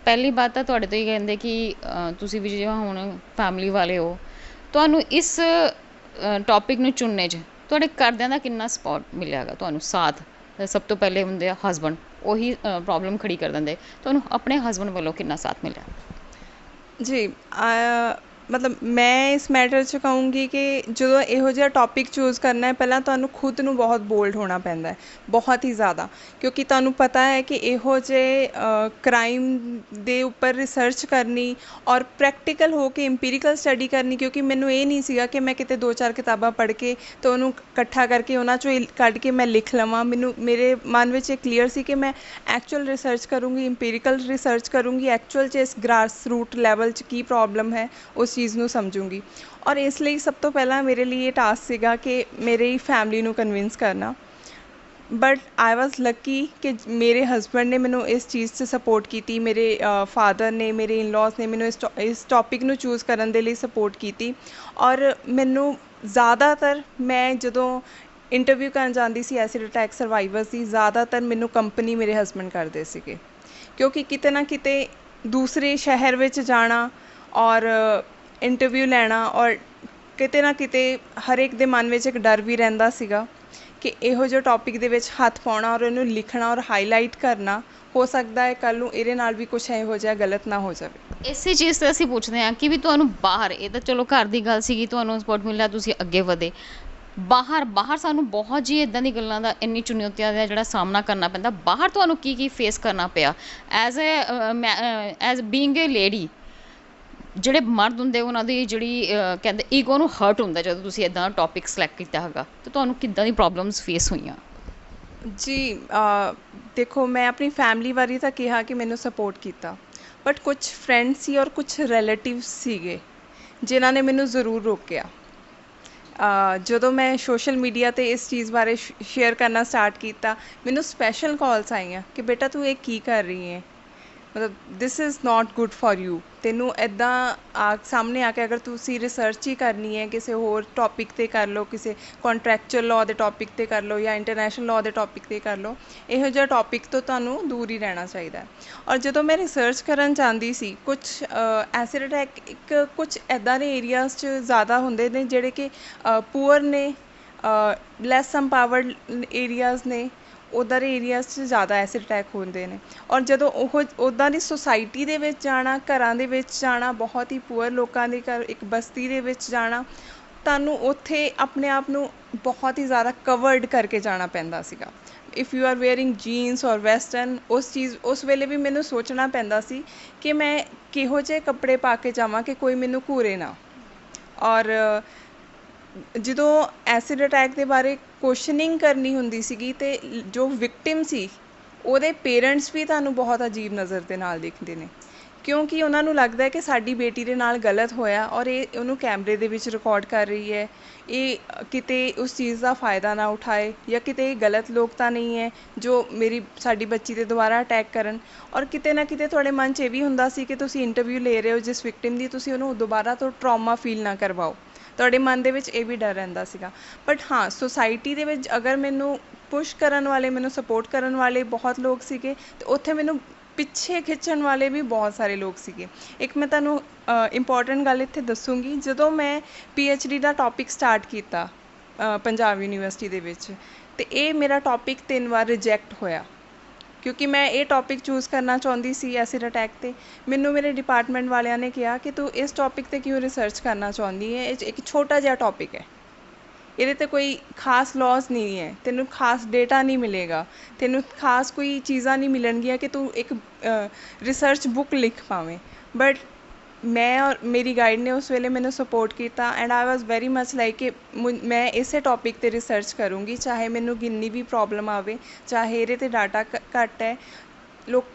ਪਹਿਲੀ ਬਾਤ ਤਾਂ ਤੁਹਾਡੇ ਤੋਂ ਹੀ ਕਹਿੰਦੇ ਕਿ ਤੁਸੀਂ ਵੀ ਜਿਵੇਂ ਹੁਣ ਫੈਮਿਲੀ ਵਾਲੇ ਹੋ, ਤੁਹਾਨੂੰ ਇਸ ਟੌਪਿਕ ਨੂੰ ਚੁਣਨੇ 'ਚ ਤੁਹਾਡੇ ਘਰਦਿਆਂ ਦਾ ਕਿੰਨਾ ਸਪੋਰਟ ਮਿਲਿਆ ਹੈਗਾ ਤੁਹਾਨੂੰ ਸਾਥ? ਸਭ ਤੋਂ ਪਹਿਲੇ ਹੁੰਦੇ ਆ ਹਸਬੈਂਡ, ਉਹੀ ਪ੍ਰੋਬਲਮ ਖੜੀ ਕਰ ਦਿੰਦੇ, ਤੁਹਾਨੂੰ ਆਪਣੇ ਹਸਬੈਂਡ ਵੱਲੋਂ ਕਿੰਨਾ ਸਾਥ ਮਿਲਿਆ? ਜੀ ਮਤਲਬ ਮੈਂ ਇਸ ਮੈਟਰ 'ਚ ਕਹੂੰਗੀ ਕਿ ਜਦੋਂ ਇਹੋ ਜਿਹਾ ਟੌਪਿਕ ਚੂਜ਼ ਕਰਨਾ ਹੈ ਪਹਿਲਾਂ ਤੁਹਾਨੂੰ ਖੁਦ ਨੂੰ ਬਹੁਤ ਬੋਲਡ ਹੋਣਾ ਪੈਂਦਾ ਹੈ, ਬਹੁਤ ਹੀ ਜ਼ਿਆਦਾ, ਕਿਉਂਕਿ ਤੁਹਾਨੂੰ ਪਤਾ ਹੈ ਕਿ ਇਹੋ ਜਿਹੇ ਕ੍ਰਾਈਮ ਦੇ ਉੱਪਰ ਰਿਸਰਚ ਕਰਨੀ ਔਰ ਪ੍ਰੈਕਟੀਕਲ ਹੋ ਕੇ ਇੰਪੀਰੀਕਲ ਸਟੱਡੀ ਕਰਨੀ, ਕਿਉਂਕਿ ਮੈਨੂੰ ਇਹ ਨਹੀਂ ਸੀਗਾ ਕਿ ਮੈਂ ਕਿਤੇ 2-4 ਕਿਤਾਬਾਂ ਪੜ੍ਹ ਕੇ ਅਤੇ ਉਹਨੂੰ ਇਕੱਠਾ ਕਰਕੇ ਉਹਨਾਂ 'ਚੋਂ ਕੱਢ ਕੇ ਮੈਂ ਲਿਖ ਲਵਾਂ। ਮੇਰੇ ਮਨ ਵਿੱਚ ਇਹ ਕਲੀਅਰ ਸੀ ਕਿ ਮੈਂ ਐਕਚੁਅਲ ਰਿਸਰਚ ਕਰੂੰਗੀ, ਇੰਪੀਰੀਕਲ ਰਿਸਰਚ ਕਰੂੰਗੀ, ਐਕਚੁਅਲ 'ਚ ਇਸ ਗ੍ਰਾਸ ਰੂਟ ਲੈਵਲ 'ਚ ਕੀ ਪ੍ਰੋਬਲਮ ਹੈ ਉਸ ਚੀਜ਼ ਨੂੰ ਸਮਝੂੰਗੀ। ਔਰ ਇਸ ਲਈ ਸਭ ਤੋਂ ਪਹਿਲਾਂ ਮੇਰੇ ਲਈ ਇਹ ਟਾਸਕ ਸੀਗਾ ਕਿ ਮੇਰੀ ਫੈਮਿਲੀ ਨੂੰ ਕਨਵਿੰਸ ਕਰਨਾ, ਬਟ ਆਈ ਵਾਜ਼ ਲੱਕੀ ਕਿ ਮੇਰੇ ਹਸਬੈਂਡ ਨੇ ਮੈਨੂੰ ਇਸ ਚੀਜ਼ 'ਚ ਸਪੋਰਟ ਕੀਤੀ, ਮੇਰੇ ਫਾਦਰ ਨੇ, ਮੇਰੇ ਇਨ-ਲॉज ਨੇ ਮੈਨੂੰ ਇਸ ਟੌਪਿਕ ਨੂੰ ਚੂਜ਼ ਕਰਨ ਦੇ ਲਈ ਸਪੋਰਟ ਕੀਤੀ। ਔਰ ਮੈਨੂੰ ਜ਼ਿਆਦਾਤਰ ਮੈਂ ਜਦੋਂ ਇੰਟਰਵਿਊ ਕਰਨ ਜਾਂਦੀ ਸੀ ਐਸਿਡ ਅਟੈਕ ਸਰਵਾਈਵਰਸ ਦੀ, ਜ਼ਿਆਦਾਤਰ ਮੈਨੂੰ ਕੰਪਨੀ ਮੇਰੇ ਹਸਬੈਂਡ ਕਰਦੇ ਸੀਗੇ, ਕਿਉਂਕਿ ਕਿਤੇ ਨਾ ਕਿਤੇ ਦੂਸਰੇ ਸ਼ਹਿਰ ਵਿੱਚ ਜਾਣਾ ਔਰ ਇੰਟਰਵਿਊ ਲੈਣਾ, ਔਰ ਕਿਤੇ ਨਾ ਕਿਤੇ ਹਰ ਇੱਕ ਦੇ ਮਨ ਵਿੱਚ ਇੱਕ ਡਰ ਵੀ ਰਹਿੰਦਾ ਸੀਗਾ ਕਿ ਇਹੋ ਜਿਹੇ ਟੌਪਿਕ ਦੇ ਵਿੱਚ ਹੱਥ ਪਾਉਣਾ ਔਰ ਇਹਨੂੰ ਲਿਖਣਾ ਔਰ ਹਾਈਲਾਈਟ ਕਰਨਾ, ਹੋ ਸਕਦਾ ਹੈ ਕੱਲ੍ਹ ਨੂੰ ਇਹਦੇ ਨਾਲ ਵੀ ਕੁਛ ਇਹੋ ਜਿਹਾ ਗਲਤ ਨਾ ਹੋ ਜਾਵੇ। ਇਸੇ ਚੀਜ਼ 'ਤੇ ਅਸੀਂ ਪੁੱਛਦੇ ਹਾਂ ਕਿ ਵੀ ਤੁਹਾਨੂੰ ਬਾਹਰ, ਇਹ ਤਾਂ ਚਲੋ ਘਰ ਦੀ ਗੱਲ ਸੀਗੀ, ਤੁਹਾਨੂੰ ਸਪੋਰਟ ਮਿਲਿਆ, ਤੁਸੀਂ ਅੱਗੇ ਵਧੇ, ਬਾਹਰ ਸਾਨੂੰ ਬਹੁਤ ਜੀ ਇੱਦਾਂ ਦੀ ਗੱਲਾਂ ਦਾ, ਇੰਨੀ ਚੁਣੌਤੀਆਂ ਦਾ ਜਿਹੜਾ ਸਾਹਮਣਾ ਕਰਨਾ ਪੈਂਦਾ, ਬਾਹਰ ਤੁਹਾਨੂੰ ਕੀ ਫੇਸ ਕਰਨਾ ਪਿਆ ਐਜ਼ ਬੀਇੰਗ ਏ ਲੇਡੀ? ਜਿਹੜੇ ਮਰਦ ਹੁੰਦੇ ਉਹਨਾਂ ਦੀ ਜਿਹੜੀ ਕਹਿੰਦੇ ਈਗੋ ਨੂੰ ਹਰਟ ਹੁੰਦਾ ਜਦੋਂ ਤੁਸੀਂ ਇੱਦਾਂ ਦਾ ਟੌਪਿਕ ਸਿਲੈਕਟ ਕੀਤਾ ਹੈਗਾ, ਅਤੇ ਤੁਹਾਨੂੰ ਕਿੱਦਾਂ ਦੀ ਪ੍ਰੋਬਲਮਸ ਫੇਸ ਹੋਈਆਂ? ਜੀ ਦੇਖੋ, ਮੈਂ ਆਪਣੀ ਫੈਮਿਲੀ ਬਾਰੇ ਤਾਂ ਕਿਹਾ ਕਿ ਮੈਨੂੰ ਸਪੋਰਟ ਕੀਤਾ, ਬਟ ਕੁਛ ਫਰੈਂਡ ਸੀ ਔਰ ਕੁਛ ਰਿਲੇਟਿਵਸ ਸੀਗੇ ਜਿਨ੍ਹਾਂ ਨੇ ਮੈਨੂੰ ਜ਼ਰੂਰ ਰੋਕਿਆ। ਜਦੋਂ ਮੈਂ ਸੋਸ਼ਲ ਮੀਡੀਆ 'ਤੇ ਇਸ ਚੀਜ਼ ਬਾਰੇ ਸ਼ੇਅਰ ਕਰਨਾ ਸਟਾਰਟ ਕੀਤਾ, ਮੈਨੂੰ ਸਪੈਸ਼ਲ ਕਾਲਸ ਆਈਆਂ ਕਿ ਬੇਟਾ ਤੂੰ ਇਹ ਕੀ ਕਰ ਰਹੀ ਹੈ, ਮਤਲਬ this is not good for you, ਤੈਨੂੰ ਇੱਦਾਂ ਸਾਹਮਣੇ ਆ ਕੇ ਅਗਰ ਤੁਸੀਂ ਰਿਸਰਚ ਹੀ ਕਰਨੀ ਹੈ ਕਿਸੇ ਹੋਰ ਟੌਪਿਕ 'ਤੇ ਕਰ ਲਓ, ਕਿਸੇ ਕੰਟਰੈਕਚੁਅਲ ਲਾਅ ਦੇ ਟੌਪਿਕ 'ਤੇ ਕਰ ਲਓ ਜਾਂ ਇੰਟਰਨੈਸ਼ਨਲ ਲਾਅ ਦੇ ਟੌਪਿਕ 'ਤੇ ਕਰ ਲਓ, ਇਹੋ ਜਿਹਾ ਟੌਪਿਕ ਤੋਂ ਤੁਹਾਨੂੰ ਦੂਰ ਹੀ ਰਹਿਣਾ ਚਾਹੀਦਾ। ਔਰ ਜਦੋਂ ਮੈਂ ਰਿਸਰਚ ਕਰਨ ਚਾਹੁੰਦੀ ਸੀ, ਕੁਛ ਐਸਿਡ ਅਟੈਕ ਕੁਛ ਇੱਦਾਂ ਦੇ ਏਰੀਆਜ਼ 'ਚ ਜ਼ਿਆਦਾ ਹੁੰਦੇ ਨੇ ਜਿਹੜੇ ਕਿ ਪੂਅਰ ਨੇ, ਲੈਸ ਐਮਪਾਵਰਡ ਏਰੀਆਜ਼ ਨੇ, ਉੱਦਾਂ ਦੇ ਏਰੀਆਜ਼ 'ਚ ਜ਼ਿਆਦਾ ਐਸਿਡ ਅਟੈਕ ਹੁੰਦੇ ਨੇ। ਔਰ ਜਦੋਂ ਉੱਦਾਂ ਦੀ ਸੁਸਾਇਟੀ ਦੇ ਵਿੱਚ ਜਾਣਾ, ਘਰਾਂ ਦੇ ਵਿੱਚ ਜਾਣਾ, ਬਹੁਤ ਹੀ ਪੂਅਰ ਲੋਕਾਂ ਦੇ ਘਰ, ਇੱਕ ਬਸਤੀ ਦੇ ਵਿੱਚ ਜਾਣਾ, ਤੁਹਾਨੂੰ ਉੱਥੇ ਆਪਣੇ ਆਪ ਨੂੰ ਬਹੁਤ ਹੀ ਜ਼ਿਆਦਾ ਕਵਰਡ ਕਰਕੇ ਜਾਣਾ ਪੈਂਦਾ ਸੀਗਾ। If you are wearing jeans ਔਰ ਵੈਸਟਰਨ, ਉਸ ਵੇਲੇ ਵੀ ਮੈਨੂੰ ਸੋਚਣਾ ਪੈਂਦਾ ਸੀ ਕਿ ਮੈਂ ਕਿਹੋ ਜਿਹੇ ਕੱਪੜੇ ਪਾ ਕੇ ਜਾਵਾਂ ਕਿ ਕੋਈ ਮੈਨੂੰ ਘੂਰੇ ਨਾ। ਔਰ ਜਦੋਂ ਐਸਿਡ ਅਟੈਕ ਦੇ ਬਾਰੇ ਕੁਐਸ਼ਨਿੰਗ ਕਰਨੀ ਹੁੰਦੀ ਸੀਗੀ ਅਤੇ ਜੋ ਵਿਕਟਿਮ ਸੀ ਉਹਦੇ ਪੇਰੈਂਟਸ ਵੀ ਤੁਹਾਨੂੰ ਬਹੁਤ ਅਜੀਬ ਨਜ਼ਰ ਦੇ ਨਾਲ ਦੇਖਦੇ ਨੇ, ਕਿਉਂਕਿ ਉਹਨਾਂ ਨੂੰ ਲੱਗਦਾ ਹੈ ਕਿ ਸਾਡੀ ਬੇਟੀ ਦੇ ਨਾਲ ਗਲਤ ਹੋਇਆ ਔਰ ਇਹ ਉਹਨੂੰ ਕੈਮਰੇ ਦੇ ਵਿੱਚ ਰਿਕਾਰਡ ਕਰ ਰਹੀ ਹੈ, ਇਹ ਕਿਤੇ ਉਸ ਚੀਜ਼ ਦਾ ਫਾਇਦਾ ਨਾ ਉਠਾਏ ਜਾਂ ਕਿਤੇ ਇਹ ਗਲਤ ਲੋਕ ਤਾਂ ਨਹੀਂ ਹੈ ਜੋ ਸਾਡੀ ਬੱਚੀ 'ਤੇ ਦੁਬਾਰਾ ਅਟੈਕ ਕਰਨ। ਔਰ ਕਿਤੇ ਨਾ ਕਿਤੇ ਤੁਹਾਡੇ ਮਨ 'ਚ ਇਹ ਵੀ ਹੁੰਦਾ ਸੀ ਕਿ ਤੁਸੀਂ ਇੰਟਰਵਿਊ ਲੈ ਰਹੇ ਹੋ ਜਿਸ ਵਿਕਟਿਮ ਦੀ, ਤੁਸੀਂ ਉਹਨੂੰ ਦੁਬਾਰਾ ਤੋਂ ਟਰੋਮਾ ਫੀਲ ਨਾ ਕਰਵਾਓ, ਤੁਹਾਡੇ ਮਨ ਦੇ ਵਿੱਚ ਇਹ ਵੀ ਡਰ ਰਹਿੰਦਾ ਸੀਗਾ। ਬਟ ਹਾਂ, ਸੁਸਾਇਟੀ ਦੇ ਵਿੱਚ ਅਗਰ ਮੈਨੂੰ ਪੁਸ਼ ਕਰਨ ਵਾਲੇ, ਮੈਨੂੰ ਸਪੋਰਟ ਕਰਨ ਵਾਲੇ ਬਹੁਤ ਲੋਕ ਸੀਗੇ, ਅਤੇ ਉੱਥੇ ਮੈਨੂੰ ਪਿੱਛੇ ਖਿੱਚਣ ਵਾਲੇ ਵੀ ਬਹੁਤ ਸਾਰੇ ਲੋਕ ਸੀਗੇ। ਇੱਕ ਮੈਂ ਤੁਹਾਨੂੰ ਇੰਪੋਰਟੈਂਟ ਗੱਲ ਇੱਥੇ ਦੱਸੂੰਗੀ, ਜਦੋਂ ਮੈਂ PhD ਦਾ ਟੌਪਿਕ ਸਟਾਰਟ ਕੀਤਾ ਪੰਜਾਬ ਯੂਨੀਵਰਸਿਟੀ ਦੇ ਵਿੱਚ, ਅਤੇ ਇਹ ਮੇਰਾ ਟੌਪਿਕ 3 ਵਾਰ ਰਿਜੈਕਟ ਹੋਇਆ। ਕਿਉਂਕਿ ਮੈਂ ਇਹ ਟੌਪਿਕ ਚੂਜ਼ ਕਰਨਾ ਚਾਹੁੰਦੀ ਸੀ ਐਸਿਡ ਅਟੈਕ 'ਤੇ। ਮੈਨੂੰ ਮੇਰੇ ਡਿਪਾਰਟਮੈਂਟ ਵਾਲਿਆਂ ਨੇ ਕਿਹਾ ਕਿ ਤੂੰ ਇਸ ਟੌਪਿਕ 'ਤੇ ਕਿਉਂ ਰਿਸਰਚ ਕਰਨਾ ਚਾਹੁੰਦੀ ਹੈ, ਇਹ 'ਚ ਇੱਕ ਛੋਟਾ ਜਿਹਾ ਟੌਪਿਕ ਹੈ, ਇਹਦੇ 'ਤੇ ਕੋਈ ਖਾਸ ਲੌਜ਼ ਨਹੀਂ ਹੈ, ਤੈਨੂੰ ਖਾਸ ਡੇਟਾ ਨਹੀਂ ਮਿਲੇਗਾ, ਤੈਨੂੰ ਖਾਸ ਕੋਈ ਚੀਜ਼ਾਂ ਨਹੀਂ ਮਿਲਣਗੀਆਂ ਕਿ ਤੂੰ ਇੱਕ ਰਿਸਰਚ ਬੁੱਕ ਲਿਖ ਪਾਵੇਂ। ਬਟ ਮੈਂ ਔਰ ਮੇਰੀ ਗਾਈਡ ਨੇ ਉਸ ਵੇਲੇ ਮੈਨੂੰ ਸਪੋਰਟ ਕੀਤਾ and I was very much like ਕਿ ਮੈਂ ਇਸੇ ਟੌਪਿਕ 'ਤੇ ਰਿਸਰਚ ਕਰੂੰਗੀ, ਚਾਹੇ ਮੈਨੂੰ ਕਿੰਨੀ ਵੀ ਪ੍ਰੋਬਲਮ ਆਵੇ, ਚਾਹੇ ਇਹਦੇ 'ਤੇ ਡਾਟਾ ਘੱਟ ਹੈ।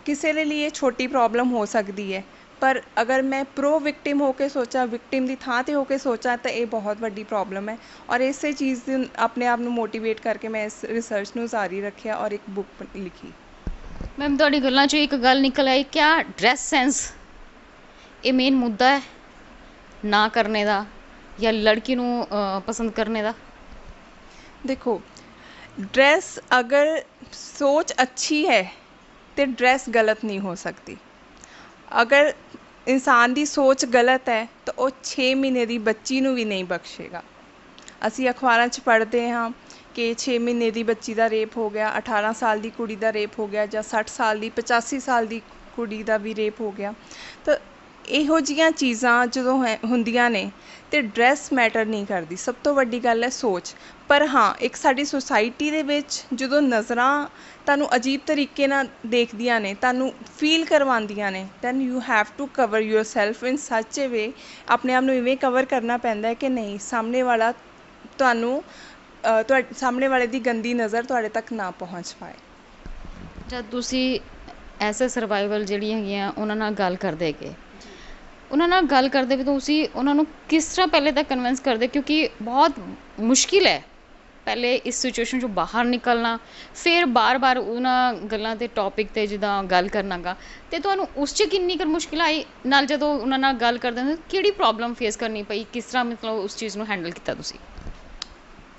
ਕਿਸੇ ਦੇ ਲਈ ਇਹ ਛੋਟੀ ਪ੍ਰੋਬਲਮ ਹੋ ਸਕਦੀ ਹੈ, ਪਰ ਅਗਰ ਮੈਂ ਪ੍ਰੋ ਵਿਕਟਿਮ ਹੋ ਕੇ ਸੋਚਾਂ, ਵਿਕਟਿਮ ਦੀ ਥਾਂ 'ਤੇ ਹੋ ਕੇ ਸੋਚਾਂ, ਤਾਂ ਇਹ ਬਹੁਤ ਵੱਡੀ ਪ੍ਰੋਬਲਮ ਹੈ। ਔਰ ਇਸੇ ਚੀਜ਼ ਦੇ ਆਪਣੇ ਆਪ ਨੂੰ ਮੋਟੀਵੇਟ ਕਰਕੇ ਮੈਂ ਇਸ ਰਿਸਰਚ ਨੂੰ ਜਾਰੀ ਰੱਖਿਆ ਔਰ ਇੱਕ ਬੁੱਕ ਲਿਖੀ। ਮੈਮ ਤੁਹਾਡੀ ਗੱਲਾਂ 'ਚੋਂ ਇੱਕ ਗੱਲ ਨਿਕਲ ਆਈ, ਕਿਆ ਡਰੈਸ ਸੈਂਸ ਇਹ ਮੇਨ ਮੁੱਦਾ ਹੈ ਨਾ ਕਰਨੇ ਦਾ ਜਾਂ ਲੜਕੀ ਨੂੰ ਪਸੰਦ ਕਰਨੇ ਦਾ? ਦੇਖੋ, ड्रेस अगर सोच अच्छी है तो ड्रेस गलत नहीं हो सकती। अगर इंसान की सोच गलत है तो वो 6 महीने की बच्ची नूं भी नहीं बख्शेगा। असी अखबारां 'च पढ़ते हाँ कि 6 महीने की बच्ची का रेप हो गया, 18 साल की कुड़ी का रेप हो गया, ਜਾਂ 60 साल की 85 साल की कुड़ी का भी रेप हो गया। तो ਇਹੋ ਜਿਹੀਆਂ ਚੀਜ਼ਾਂ ਜਦੋਂ ਹੁੰਦੀਆਂ ਨੇ ਤੇ ਡਰੈਸ ਮੈਟਰ ਨਹੀਂ ਕਰਦੀ। ਸਭ ਤੋਂ ਵੱਡੀ ਗੱਲ ਹੈ ਸੋਚ। ਪਰ ਹਾਂ, ਇੱਕ ਸਾਡੀ ਸੁਸਾਇਟੀ ਦੇ ਵਿੱਚ ਜਦੋਂ ਨਜ਼ਰਾਂ ਤੁਹਾਨੂੰ ਅਜੀਬ ਤਰੀਕੇ ਨਾਲ ਦੇਖਦੀਆਂ ਨੇ, ਤੁਹਾਨੂੰ ਫੀਲ ਕਰਵਾਉਂਦੀਆਂ ਨੇ, then you have to cover yourself in such a ਵੇ। ਆਪਣੇ ਆਪ ਨੂੰ ਇਵੇਂ ਕਵਰ ਕਰਨਾ ਪੈਂਦਾ ਹੈ ਕਿ ਨਹੀਂ, ਸਾਹਮਣੇ ਵਾਲਾ ਤੁਹਾਨੂੰ ਸਾਹਮਣੇ ਵਾਲੇ ਦੀ ਗੰਦੀ ਨਜ਼ਰ ਤੁਹਾਡੇ ਤੱਕ ਨਾ ਪਹੁੰਚ ਪਾਏ। ਜਦ ਤੁਸੀਂ ਐਸੇ ਸਰਵਾਈਵਲ ਜਿਹੜੀਆਂ ਹੈਗੀਆਂ ਉਹਨਾਂ ਨਾਲ ਗੱਲ ਕਰਦੇ ਕਿ ਉਹਨਾਂ ਨਾਲ ਗੱਲ ਕਰਦੇ ਵੀ ਤੁਸੀਂ ਉਹਨਾਂ ਨੂੰ ਕਿਸ ਤਰ੍ਹਾਂ ਪਹਿਲੇ ਤੱਕ ਕਨਵਿੰਸ ਕਰਦੇ? ਕਿਉਂਕਿ ਬਹੁਤ ਮੁਸ਼ਕਿਲ ਹੈ ਪਹਿਲੇ ਇਸ ਸਿਚੁਏਸ਼ਨ 'ਚੋਂ ਬਾਹਰ ਨਿਕਲਣਾ, ਫਿਰ ਬਾਰ-ਬਾਰ ਉਹਨਾਂ ਗੱਲਾਂ 'ਤੇ ਟੌਪਿਕ 'ਤੇ ਜਿੱਦਾਂ ਗੱਲ ਕਰਨਾਗਾ। ਅਤੇ ਤੁਹਾਨੂੰ ਉਸ 'ਚ ਕਿੰਨੀ ਕੁ ਮੁਸ਼ਕਿਲ ਆਈ ਨਾਲ ਜਦੋਂ ਉਹਨਾਂ ਨਾਲ ਗੱਲ ਕਰਦੇ ਹੋ? ਕਿਹੜੀ ਪ੍ਰੋਬਲਮ ਫੇਸ ਕਰਨੀ ਪਈ? ਕਿਸ ਤਰ੍ਹਾਂ ਮਤਲਬ ਉਸ ਚੀਜ਼ ਨੂੰ ਹੈਂਡਲ ਕੀਤਾ ਤੁਸੀਂ?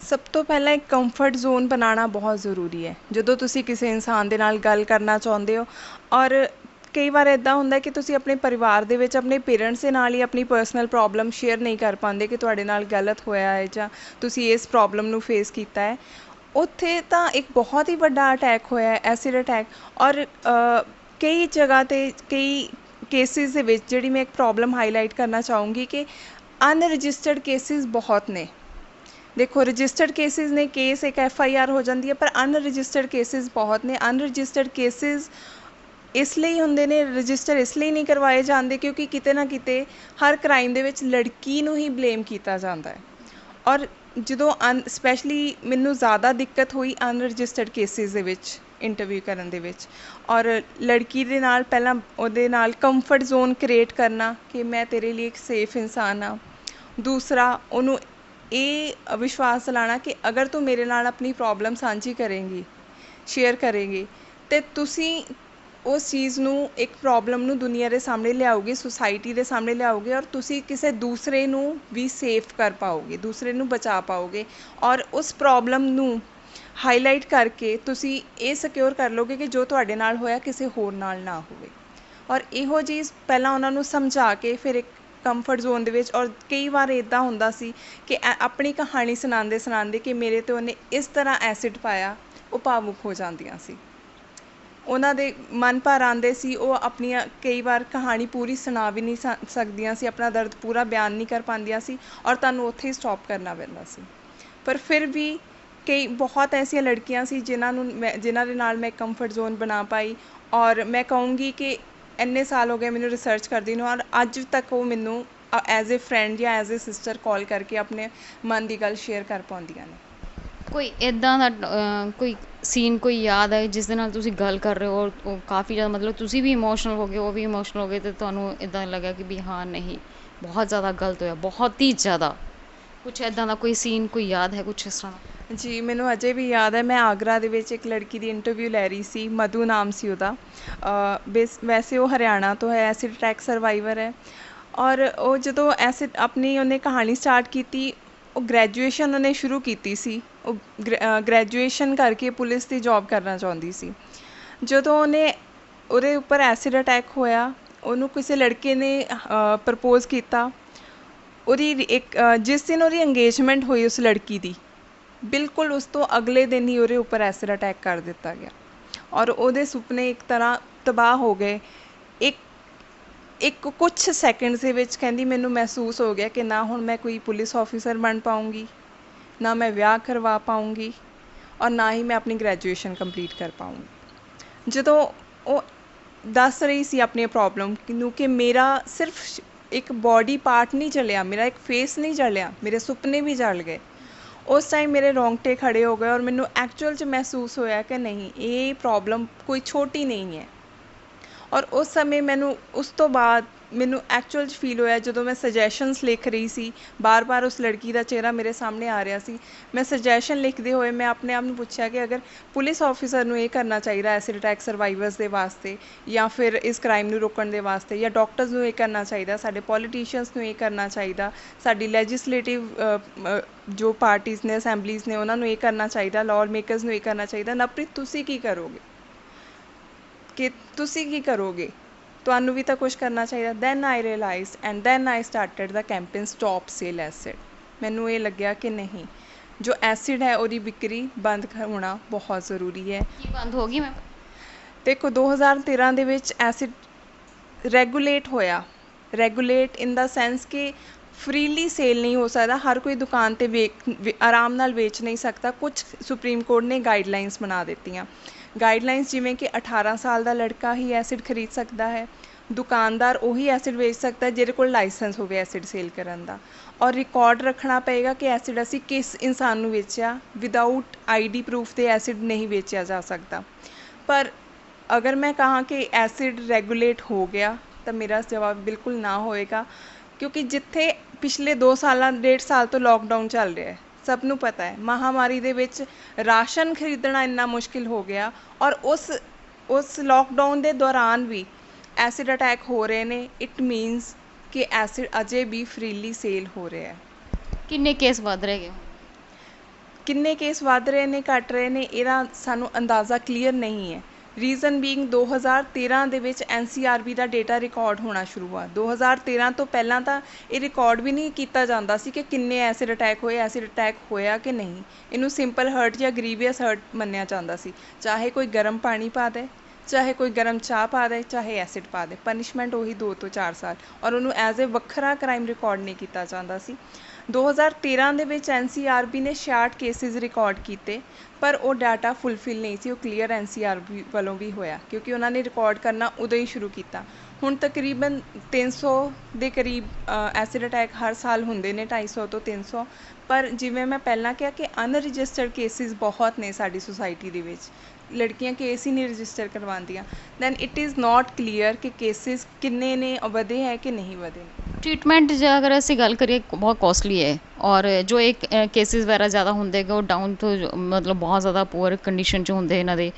ਸਭ ਤੋਂ ਪਹਿਲਾਂ ਇੱਕ ਕੰਫਰਟ ਜ਼ੋਨ ਬਣਾਉਣਾ ਬਹੁਤ ਜ਼ਰੂਰੀ ਹੈ ਜਦੋਂ ਤੁਸੀਂ ਕਿਸੇ ਇਨਸਾਨ ਦੇ ਨਾਲ ਗੱਲ ਕਰਨਾ ਚਾਹੁੰਦੇ ਹੋ। ਔਰ ਕਈ ਵਾਰ ਇੱਦਾਂ ਹੁੰਦਾ ਕਿ ਤੁਸੀਂ ਆਪਣੇ ਪਰਿਵਾਰ ਦੇ ਵਿੱਚ ਆਪਣੇ ਪੇਰੈਂਟਸ ਦੇ ਨਾਲ ਹੀ ਆਪਣੀ ਪਰਸਨਲ ਪ੍ਰੋਬਲਮ ਸ਼ੇਅਰ ਨਹੀਂ ਕਰ ਪਾਉਂਦੇ ਕਿ ਤੁਹਾਡੇ ਨਾਲ ਗਲਤ ਹੋਇਆ ਹੈ ਜਾਂ ਤੁਸੀਂ ਇਸ ਪ੍ਰੋਬਲਮ ਨੂੰ ਫੇਸ ਕੀਤਾ ਹੈ। ਉੱਥੇ ਤਾਂ ਇੱਕ ਬਹੁਤ ਹੀ ਵੱਡਾ ਅਟੈਕ ਹੋਇਆ ਹੈ, ਐਸਿਡ ਅਟੈਕ। ਔਰ ਕਈ ਜਗ੍ਹਾ 'ਤੇ ਕਈ ਕੇਸਿਸ ਦੇ ਵਿੱਚ ਜਿਹੜੀ ਮੈਂ ਇੱਕ ਪ੍ਰੋਬਲਮ ਹਾਈਲਾਈਟ ਕਰਨਾ ਚਾਹੂੰਗੀ ਕਿ ਅਨਰਜਿਸਟਰਡ ਕੇਸਿਸ ਬਹੁਤ ਨੇ। ਦੇਖੋ, ਰਜਿਸਟਰਡ ਕੇਸਿਸ ਨੇ, ਕੇਸ ਇੱਕ FIR ਹੋ ਜਾਂਦੀ ਹੈ, ਪਰ ਅਨਰਜਿਸਟਰਡ ਕੇਸਿਸ ਬਹੁਤ ਨੇ। ਅਨਰਜਿਸਟਰਡ ਕੇਸਿਸ ਇਸ ਲਈ ਹੁੰਦੇ ਨੇ, ਰਜਿਸਟਰ ਇਸ ਲਈ ਨਹੀਂ ਕਰਵਾਏ ਜਾਂਦੇ ਕਿਉਂਕਿ ਕਿਤੇ ਨਾ ਕਿਤੇ ਹਰ ਕ੍ਰਾਈਮ ਦੇ ਵਿੱਚ ਲੜਕੀ ਨੂੰ ਹੀ ਬਲੇਮ ਕੀਤਾ ਜਾਂਦਾ ਹੈ। ਔਰ ਜਦੋਂ ਸਪੈਸ਼ਲੀ ਮੈਨੂੰ ਜ਼ਿਆਦਾ ਦਿੱਕਤ ਹੋਈ ਅਨਰਜਿਸਟਰਡ ਕੇਸਿਸ ਦੇ ਵਿੱਚ ਇੰਟਰਵਿਊ ਕਰਨ ਦੇ ਵਿੱਚ। ਔਰ ਲੜਕੀ ਦੇ ਨਾਲ ਪਹਿਲਾਂ ਉਹਦੇ ਨਾਲ ਕੰਫਰਟ ਜ਼ੋਨ ਕ੍ਰੀਏਟ ਕਰਨਾ ਕਿ ਮੈਂ ਤੇਰੇ ਲਈ ਇੱਕ ਸੇਫ ਇਨਸਾਨ ਹਾਂ। ਦੂਸਰਾ, ਉਹਨੂੰ ਇਹ ਵਿਸ਼ਵਾਸ ਦਿਲਾਉਣਾ ਕਿ ਅਗਰ ਤੂੰ ਮੇਰੇ ਨਾਲ ਆਪਣੀ ਪ੍ਰੋਬਲਮ ਸਾਂਝੀ ਕਰੇਂਗੀ, ਸ਼ੇਅਰ ਕਰੇਂਗੀ, ਅਤੇ ਤੁਸੀਂ ਉਸ ਚੀਜ਼ ਨੂੰ, ਇੱਕ ਪ੍ਰੋਬਲਮ ਨੂੰ ਦੁਨੀਆ ਦੇ ਸਾਹਮਣੇ ਲਿਆਓਗੇ, ਸੁਸਾਇਟੀ ਦੇ ਸਾਹਮਣੇ ਲਿਆਓਗੇ, ਔਰ ਤੁਸੀਂ ਕਿਸੇ ਦੂਸਰੇ ਨੂੰ ਵੀ ਸੇਫ ਕਰ ਪਾਓਗੇ, ਦੂਸਰੇ ਨੂੰ ਬਚਾ ਪਾਓਗੇ। ਔਰ ਉਸ ਪ੍ਰੋਬਲਮ ਨੂੰ ਹਾਈਲਾਈਟ ਕਰਕੇ ਤੁਸੀਂ ਇਹ ਸਿਕਿਉਰ ਕਰ ਲਓਗੇ ਕਿ ਜੋ ਤੁਹਾਡੇ ਨਾਲ ਹੋਇਆ ਕਿਸੇ ਹੋਰ ਨਾਲ ਨਾ ਹੋਵੇ। ਔਰ ਇਹੋ ਚੀਜ਼ ਪਹਿਲਾਂ ਉਹਨਾਂ ਨੂੰ ਸਮਝਾ ਕੇ ਫਿਰ ਇੱਕ ਕੰਫਰਟ ਜ਼ੋਨ ਦੇ ਵਿੱਚ। ਔਰ ਕਈ ਵਾਰ ਇੱਦਾਂ ਹੁੰਦਾ ਸੀ ਕਿ ਆਪਣੀ ਕਹਾਣੀ ਸੁਣਾਉਂਦੇ ਸੁਣਾਉਂਦੇ ਕਿ ਮੇਰੇ 'ਤੇ ਉਹਨੇ ਇਸ ਤਰ੍ਹਾਂ ਐਸਿਡ ਪਾਇਆ, ਉਹ ਭਾਵੁਕ ਹੋ ਜਾਂਦੀਆਂ ਸੀ, ਉਹਨਾਂ ਦੇ ਮਨ ਭਰ ਆਉਂਦੇ ਸੀ। ਉਹ ਆਪਣੀਆਂ ਕਈ ਵਾਰ ਕਹਾਣੀ ਪੂਰੀ ਸੁਣਾ ਵੀ ਨਹੀਂ ਸਕਦੀਆਂ ਸੀ, ਆਪਣਾ ਦਰਦ ਪੂਰਾ ਬਿਆਨ ਨਹੀਂ ਕਰ ਪਾਉਂਦੀਆਂ ਸੀ, ਔਰ ਤੁਹਾਨੂੰ ਉੱਥੇ ਹੀ ਸਟੋਪ ਕਰਨਾ ਪੈਂਦਾ ਸੀ। ਪਰ ਫਿਰ ਵੀ ਕਈ ਬਹੁਤ ਐਸੀਆਂ ਲੜਕੀਆਂ ਸੀ ਜਿਨ੍ਹਾਂ ਦੇ ਨਾਲ ਮੈਂ ਕੰਫਰਟ ਜ਼ੋਨ ਬਣਾ ਪਾਈ। ਔਰ ਮੈਂ ਕਹੂੰਗੀ ਕਿ ਇੰਨੇ ਸਾਲ ਹੋ ਗਏ ਮੈਨੂੰ ਰਿਸਰਚ ਕਰਦੀ ਨੂੰ, ਔਰ ਅੱਜ ਤੱਕ ਉਹ ਮੈਨੂੰ ਐਜ਼ ਏ ਫਰੈਂਡ ਜਾਂ ਐਜ਼ ਏ ਸਿਸਟਰ ਕਾਲ ਕਰਕੇ ਆਪਣੇ ਮਨ ਦੀ ਗੱਲ ਸ਼ੇਅਰ ਕਰ ਪਾਉਂਦੀਆਂ ਨੇ। ਕੋਈ ਇੱਦਾਂ ਦਾ ਕੋਈ ਸੀਨ ਕੋਈ ਯਾਦ ਹੈ ਜਿਸ ਦੇ ਨਾਲ ਤੁਸੀਂ ਗੱਲ ਕਰ ਰਹੇ ਹੋ ਉਹ ਕਾਫੀ ਜ਼ਿਆਦਾ ਮਤਲਬ ਤੁਸੀਂ ਵੀ ਇਮੋਸ਼ਨਲ ਹੋ ਗਏ, ਉਹ ਵੀ ਇਮੋਸ਼ਨਲ ਹੋ ਗਏ, ਅਤੇ ਤੁਹਾਨੂੰ ਇੱਦਾਂ ਲੱਗਾ ਕਿ ਵੀ ਹਾਂ ਨਹੀਂ ਬਹੁਤ ਜ਼ਿਆਦਾ ਗਲਤ ਹੋਇਆ, ਬਹੁਤ ਹੀ ਜ਼ਿਆਦਾ? ਕੁਛ ਇੱਦਾਂ ਦਾ ਕੋਈ ਸੀਨ ਕੋਈ ਯਾਦ ਹੈ ਕੁਛ ਇਸ ਤਰ੍ਹਾਂ ਦਾ? ਜੀ, ਮੈਨੂੰ ਅਜੇ ਵੀ ਯਾਦ ਹੈ। ਮੈਂ ਆਗਰਾ ਦੇ ਵਿੱਚ ਇੱਕ ਲੜਕੀ ਦੀ ਇੰਟਰਵਿਊ ਲੈ ਰਹੀ ਸੀ, ਮਧੂ ਨਾਮ ਸੀ ਉਹਦਾ। ਵੈਸੇ ਉਹ ਹਰਿਆਣਾ ਤੋਂ ਹੈ, ਐਸਿਡ ਅਟੈਕ ਸਰਵਾਈਵਰ ਹੈ। ਔਰ ਉਹ ਜਦੋਂ ਆਪਣੀ ਉਹਨੇ ਕਹਾਣੀ ਸਟਾਰਟ ਕੀਤੀ, ਉਹ ਗ੍ਰੈਜੂਏਸ਼ਨ ਉਹਨੇ ਸ਼ੁਰੂ ਕੀਤੀ ਸੀ। ਉਹ ਗ੍ਰੈਜੂਏਸ਼ਨ ਕਰਕੇ ਪੁਲਿਸ ਦੀ ਜੋਬ ਕਰਨਾ ਚਾਹੁੰਦੀ ਸੀ। ਜਦੋਂ ਉਹਦੇ ਉੱਪਰ ਐਸਿਡ ਅਟੈਕ ਹੋਇਆ, ਉਹਨੂੰ ਕਿਸੇ ਲੜਕੇ ਨੇ ਪ੍ਰਪੋਜ਼ ਕੀਤਾ। ਜਿਸ ਦਿਨ ਉਹਦੀ ਇੰਗੇਜਮੈਂਟ ਹੋਈ ਉਸ ਲੜਕੀ ਦੀ, ਬਿਲਕੁਲ ਉਸ ਤੋਂ ਅਗਲੇ ਦਿਨ ਹੀ ਉਹਦੇ ਉੱਪਰ ਐਸਿਡ ਅਟੈਕ ਕਰ ਦਿੱਤਾ ਗਿਆ। ਔਰ ਉਹਦੇ ਸੁਪਨੇ ਇੱਕ ਤਰ੍ਹਾਂ ਤਬਾਹ ਹੋ ਗਏ। ਇੱਕ ਇੱਕ ਕੁਛ ਸੈਕਿੰਡਸ ਦੇ ਵਿੱਚ ਕਹਿੰਦੀ ਮੈਨੂੰ ਮਹਿਸੂਸ ਹੋ ਗਿਆ ਕਿ ਨਾ ਹੁਣ ਮੈਂ ਕੋਈ ਪੁਲਿਸ ਆਫਿਸਰ ਬਣ ਪਾਊਂਗੀ, ਨਾ ਮੈਂ ਵਿਆਹ ਕਰਵਾ ਪਾਊਂਗੀ, ਔਰ ਨਾ ਹੀ ਮੈਂ ਆਪਣੀ ਗ੍ਰੈਜੂਏਸ਼ਨ ਕੰਪਲੀਟ ਕਰ ਪਾਊਂਗੀ। ਜਦੋਂ ਉਹ ਦੱਸ ਰਹੀ ਸੀ ਆਪਣੀ ਪ੍ਰੋਬਲਮ ਨੂੰ ਕਿ ਮੇਰਾ ਸਿਰਫ ਇੱਕ ਬੋਡੀ ਪਾਰਟ ਨਹੀਂ ਜਲਿਆ, ਮੇਰਾ ਇੱਕ ਫੇਸ ਨਹੀਂ ਜਲਿਆ, ਮੇਰੇ ਸੁਪਨੇ ਵੀ ਜਲ ਗਏ। ਉਸ ਟਾਈਮ ਮੇਰੇ ਰੋਂਗਟੇ ਖੜੇ ਹੋ ਗਏ ਔਰ ਮੈਨੂੰ ਐਕਚੁਅਲ 'ਚ ਮਹਿਸੂਸ ਹੋਇਆ ਕਿ ਨਹੀਂ, ਇਹ ਪ੍ਰੋਬਲਮ ਕੋਈ ਛੋਟੀ ਨਹੀਂ ਹੈ। ਔਰ ਉਸ ਸਮੇਂ ਮੈਨੂੰ ਉਸ ਤੋਂ ਬਾਅਦ ਮੈਨੂੰ ਐਕਚੁਅਲ 'ਚ ਫੀਲ ਹੋਇਆ, ਜਦੋਂ ਮੈਂ ਸੁਜੈਸ਼ਨਸ ਲਿਖ ਰਹੀ ਸੀ, ਬਾਰ-ਬਾਰ ਉਸ ਲੜਕੀ ਦਾ ਚਿਹਰਾ ਮੇਰੇ ਸਾਹਮਣੇ ਆ ਰਿਹਾ ਸੀ। ਮੈਂ ਸੁਜੈਸ਼ਨ ਲਿਖਦੇ ਹੋਏ ਮੈਂ ਆਪਣੇ ਆਪ ਨੂੰ ਪੁੱਛਿਆ ਕਿ ਅਗਰ ਪੁਲਿਸ ਆਫਿਸਰ ਨੂੰ ਇਹ ਕਰਨਾ ਚਾਹੀਦਾ ਐਸਿਡ ਅਟੈਕ ਸਰਵਾਈਵਰਸ ਦੇ ਵਾਸਤੇ, ਜਾਂ ਫਿਰ ਇਸ ਕ੍ਰਾਈਮ ਨੂੰ ਰੋਕਣ ਦੇ ਵਾਸਤੇ, ਜਾਂ ਡਾਕਟਰਸ ਨੂੰ ਇਹ ਕਰਨਾ ਚਾਹੀਦਾ, ਸਾਡੇ ਪੋਲੀਟੀਸ਼ੀਅਨਸ ਨੂੰ ਇਹ ਕਰਨਾ ਚਾਹੀਦਾ, ਸਾਡੀ ਲੈਜਿਸਲੇਟਿਵ ਜੋ ਪਾਰਟੀਜ਼ ਨੇ, ਅਸੈਂਬਲੀਜ਼ ਨੇ, ਉਹਨਾਂ ਨੂੰ ਇਹ ਕਰਨਾ ਚਾਹੀਦਾ, ਲਾਅ ਮੇਕਰਸ ਨੂੰ ਇਹ ਕਰਨਾ ਚਾਹੀਦਾ, ਨਵਪ੍ਰੀਤ ਤੁਸੀਂ ਕੀ ਕਰੋਗੇ? ਕਿ ਤੁਸੀਂ ਕੀ ਕਰੋਗੇ? ਤੁਹਾਨੂੰ ਵੀ ਤਾਂ ਕੁਛ ਕਰਨਾ ਚਾਹੀਦਾ। Then I realized and then I started the campaign stop sale acid. ਮੈਨੂੰ ਇਹ ਲੱਗਿਆ ਕਿ ਨਹੀਂ, ਜੋ ਐਸਿਡ ਹੈ ਉਹਦੀ ਵਿਕਰੀ ਬੰਦ ਹੋਣਾ ਬਹੁਤ ਜ਼ਰੂਰੀ ਹੈ। ਕੀ ਬੰਦ ਹੋ ਗਈ? ਮੈਂ ਦੇਖੋ 2013 ਦੇ ਵਿੱਚ ਐਸਿਡ ਰੈਗੂਲੇਟ ਹੋਇਆ। ਰੈਗੂਲੇਟ ਇਨ ਦਾ ਸੈਂਸ ਕਿ ਫਰੀਲੀ ਸੇਲ ਨਹੀਂ ਹੋ ਸਕਦਾ, ਹਰ ਕੋਈ ਦੁਕਾਨ 'ਤੇ ਆਰਾਮ ਨਾਲ ਵੇਚ ਨਹੀਂ ਸਕਦਾ। ਕੁਛ ਸੁਪਰੀਮ ਕੋਰਟ ਨੇ ਗਾਈਡਲਾਈਨਸ ਬਣਾ ਦਿੱਤੀਆਂ। ਗਾਈਡਲਾਈਨਸ ਜਿਵੇਂ ਕਿ 18 ਸਾਲ ਦਾ ਲੜਕਾ ਹੀ ਐਸਿਡ ਖਰੀਦ ਸਕਦਾ ਹੈ, ਦੁਕਾਨਦਾਰ ਉਹੀ ਐਸਿਡ ਵੇਚ ਸਕਦਾ ਜਿਹਦੇ ਕੋਲ ਲਾਇਸੈਂਸ ਹੋਵੇ ਐਸਿਡ ਸੇਲ ਕਰਨ ਦਾ, ਔਰ ਰਿਕਾਰਡ ਰੱਖਣਾ ਪਏਗਾ ਕਿ ਐਸਿਡ ਅਸੀਂ ਕਿਸ ਇਨਸਾਨ ਨੂੰ ਵੇਚਿਆ। ਵਿਦਾਊਟ ਆਈਡੀ ਪ੍ਰੂਫ ਦੇ ਐਸਿਡ ਨਹੀਂ ਵੇਚਿਆ ਜਾ ਸਕਦਾ। ਪਰ ਅਗਰ ਮੈਂ ਕਹਾਂ ਕਿ ਐਸਿਡ ਰੈਗੂਲੇਟ ਹੋ ਗਿਆ ਤਾਂ ਮੇਰਾ ਜਵਾਬ ਬਿਲਕੁਲ ਨਾ ਹੋਏਗਾ, ਕਿਉਂਕਿ ਜਿੱਥੇ ਪਿਛਲੇ 2 ਸਾਲਾਂ 1.5 ਸਾਲ ਤੋਂ ਲੋਕਡਾਊਨ ਚੱਲ ਰਿਹਾ ਹੈ, ਸਭ ਨੂੰ ਪਤਾ ਹੈ ਮਹਾਮਾਰੀ ਦੇ ਵਿੱਚ ਰਾਸ਼ਨ ਖਰੀਦਣਾ ਇੰਨਾ ਮੁਸ਼ਕਿਲ ਹੋ ਗਿਆ, ਔਰ ਉਸ ਲੋਕਡਾਊਨ ਦੇ ਦੌਰਾਨ ਵੀ ਐਸਿਡ ਅਟੈਕ ਹੋ ਰਹੇ ਨੇ। ਇਟ ਮੀਨਸ ਕਿ ਐਸਿਡ ਅਜੇ ਵੀ ਫਰੀਲੀ ਸੇਲ ਹੋ ਰਿਹਾ ਹੈ। ਕਿੰਨੇ ਕੇਸ ਵੱਧ ਰਹੇ ਗਏ? ਕਿੰਨੇ ਕੇਸ ਵੱਧ ਰਹੇ ਨੇ, ਘਟ ਰਹੇ ਨੇ, ਇਹਦਾ ਸਾਨੂੰ ਅੰਦਾਜ਼ਾ ਕਲੀਅਰ ਨਹੀਂ ਹੈ। ਰੀਜ਼ਨ ਬੀਇੰਗ 2013 ਦੇ ਵਿੱਚ NCRB ਦਾ ਡੇਟਾ ਰਿਕਾਰਡ ਹੋਣਾ ਸ਼ੁਰੂ ਹੋਇਆ। 2013 ਤੋਂ ਪਹਿਲਾਂ ਤਾਂ ਇਹ ਰਿਕਾਰਡ ਵੀ ਨਹੀਂ ਕੀਤਾ ਜਾਂਦਾ ਸੀ ਕਿ ਕਿੰਨੇ ਐਸਿਡ ਅਟੈਕ ਹੋਏ, ਐਸਿਡ ਅਟੈਕ ਹੋਇਆ ਕਿ ਨਹੀਂ। ਇਹਨੂੰ ਸਿੰਪਲ ਹਰਟ ਜਾਂ ਗਰੀਵੀਅਸ ਹਰਟ ਮੰਨਿਆ ਜਾਂਦਾ ਸੀ। ਚਾਹੇ ਕੋਈ ਗਰਮ ਪਾਣੀ ਪਾ ਦੇ, ਚਾਹੇ ਕੋਈ ਗਰਮ ਚਾਹ ਪਾ ਦੇ, ਚਾਹੇ ਐਸਿਡ ਪਾ ਦੇ, ਪਨਿਸ਼ਮੈਂਟ ਉਹੀ 2 ਤੋਂ 4 ਸਾਲ, ਔਰ ਉਹਨੂੰ ਐਜ਼ ਏ ਵੱਖਰਾ ਕ੍ਰਾਈਮ ਰਿਕਾਰਡ ਨਹੀਂ ਕੀਤਾ ਜਾਂਦਾ ਸੀ। 2013 ਦੇ ਵਿੱਚ NCRB ਨੇ 66 ਕੇਸਿਸ ਰਿਕਾਰਡ ਕੀਤੇ, ਪਰ ਉਹ ਡਾਟਾ ਫੁੱਲਫਿਲ ਨਹੀਂ ਸੀ। ਉਹ ਕਲੀਅਰ NCRB ਵੱਲੋਂ ਵੀ ਹੋਇਆ ਕਿਉਂਕਿ ਉਹਨਾਂ ਨੇ ਰਿਕਾਰਡ ਕਰਨਾ ਉਦੋਂ ਹੀ ਸ਼ੁਰੂ ਕੀਤਾ। ਹੁਣ ਤਕਰੀਬਨ 300 ਦੇ ਕਰੀਬ ਐਸਿਡ ਅਟੈਕ ਹਰ ਸਾਲ ਹੁੰਦੇ ਨੇ, 250 ਤੋਂ 300। ਪਰ ਜਿਵੇਂ ਮੈਂ ਪਹਿਲਾਂ ਕਿਹਾ ਕਿ ਅਨਰਜਿਸਟਰਡ ਕੇਸਿਸ ਬਹੁਤ ਨੇ ਸਾਡੀ ਸੁਸਾਇਟੀ ਦੇ ਵਿੱਚ, ਲੜਕੀਆਂ ਕੇਸ ਹੀ ਨਹੀਂ ਰਜਿਸਟਰ ਕਰਵਾਉਂਦੀਆਂ। Then it is not clear ਕਿ ਕੇਸਿਸ ਕਿੰਨੇ ਨੇ, ਵਧੇ ਹੈ ਕਿ ਨਹੀਂ ਵਧੇ ਨੇ। ਟ੍ਰੀਟਮੈਂਟ ਜੇ ਅਗਰ ਅਸੀਂ ਗੱਲ ਕਰੀਏ ਬਹੁਤ ਕੋਸਟਲੀ ਹੈ, ਔਰ ਜੋ ਇੱਕ ਕੇਸਿਸ ਵਗੈਰਾ ਜ਼ਿਆਦਾ ਹੁੰਦੇ ਗੇ ਉਹ ਡਾਊਨ ਤੋਂ ਮਤਲਬ ਬਹੁਤ ਜ਼ਿਆਦਾ ਪੂਅਰ ਕੰਡੀਸ਼ਨ 'ਚ ਹੁੰਦੇ ਇਹਨਾਂ ਦੇ,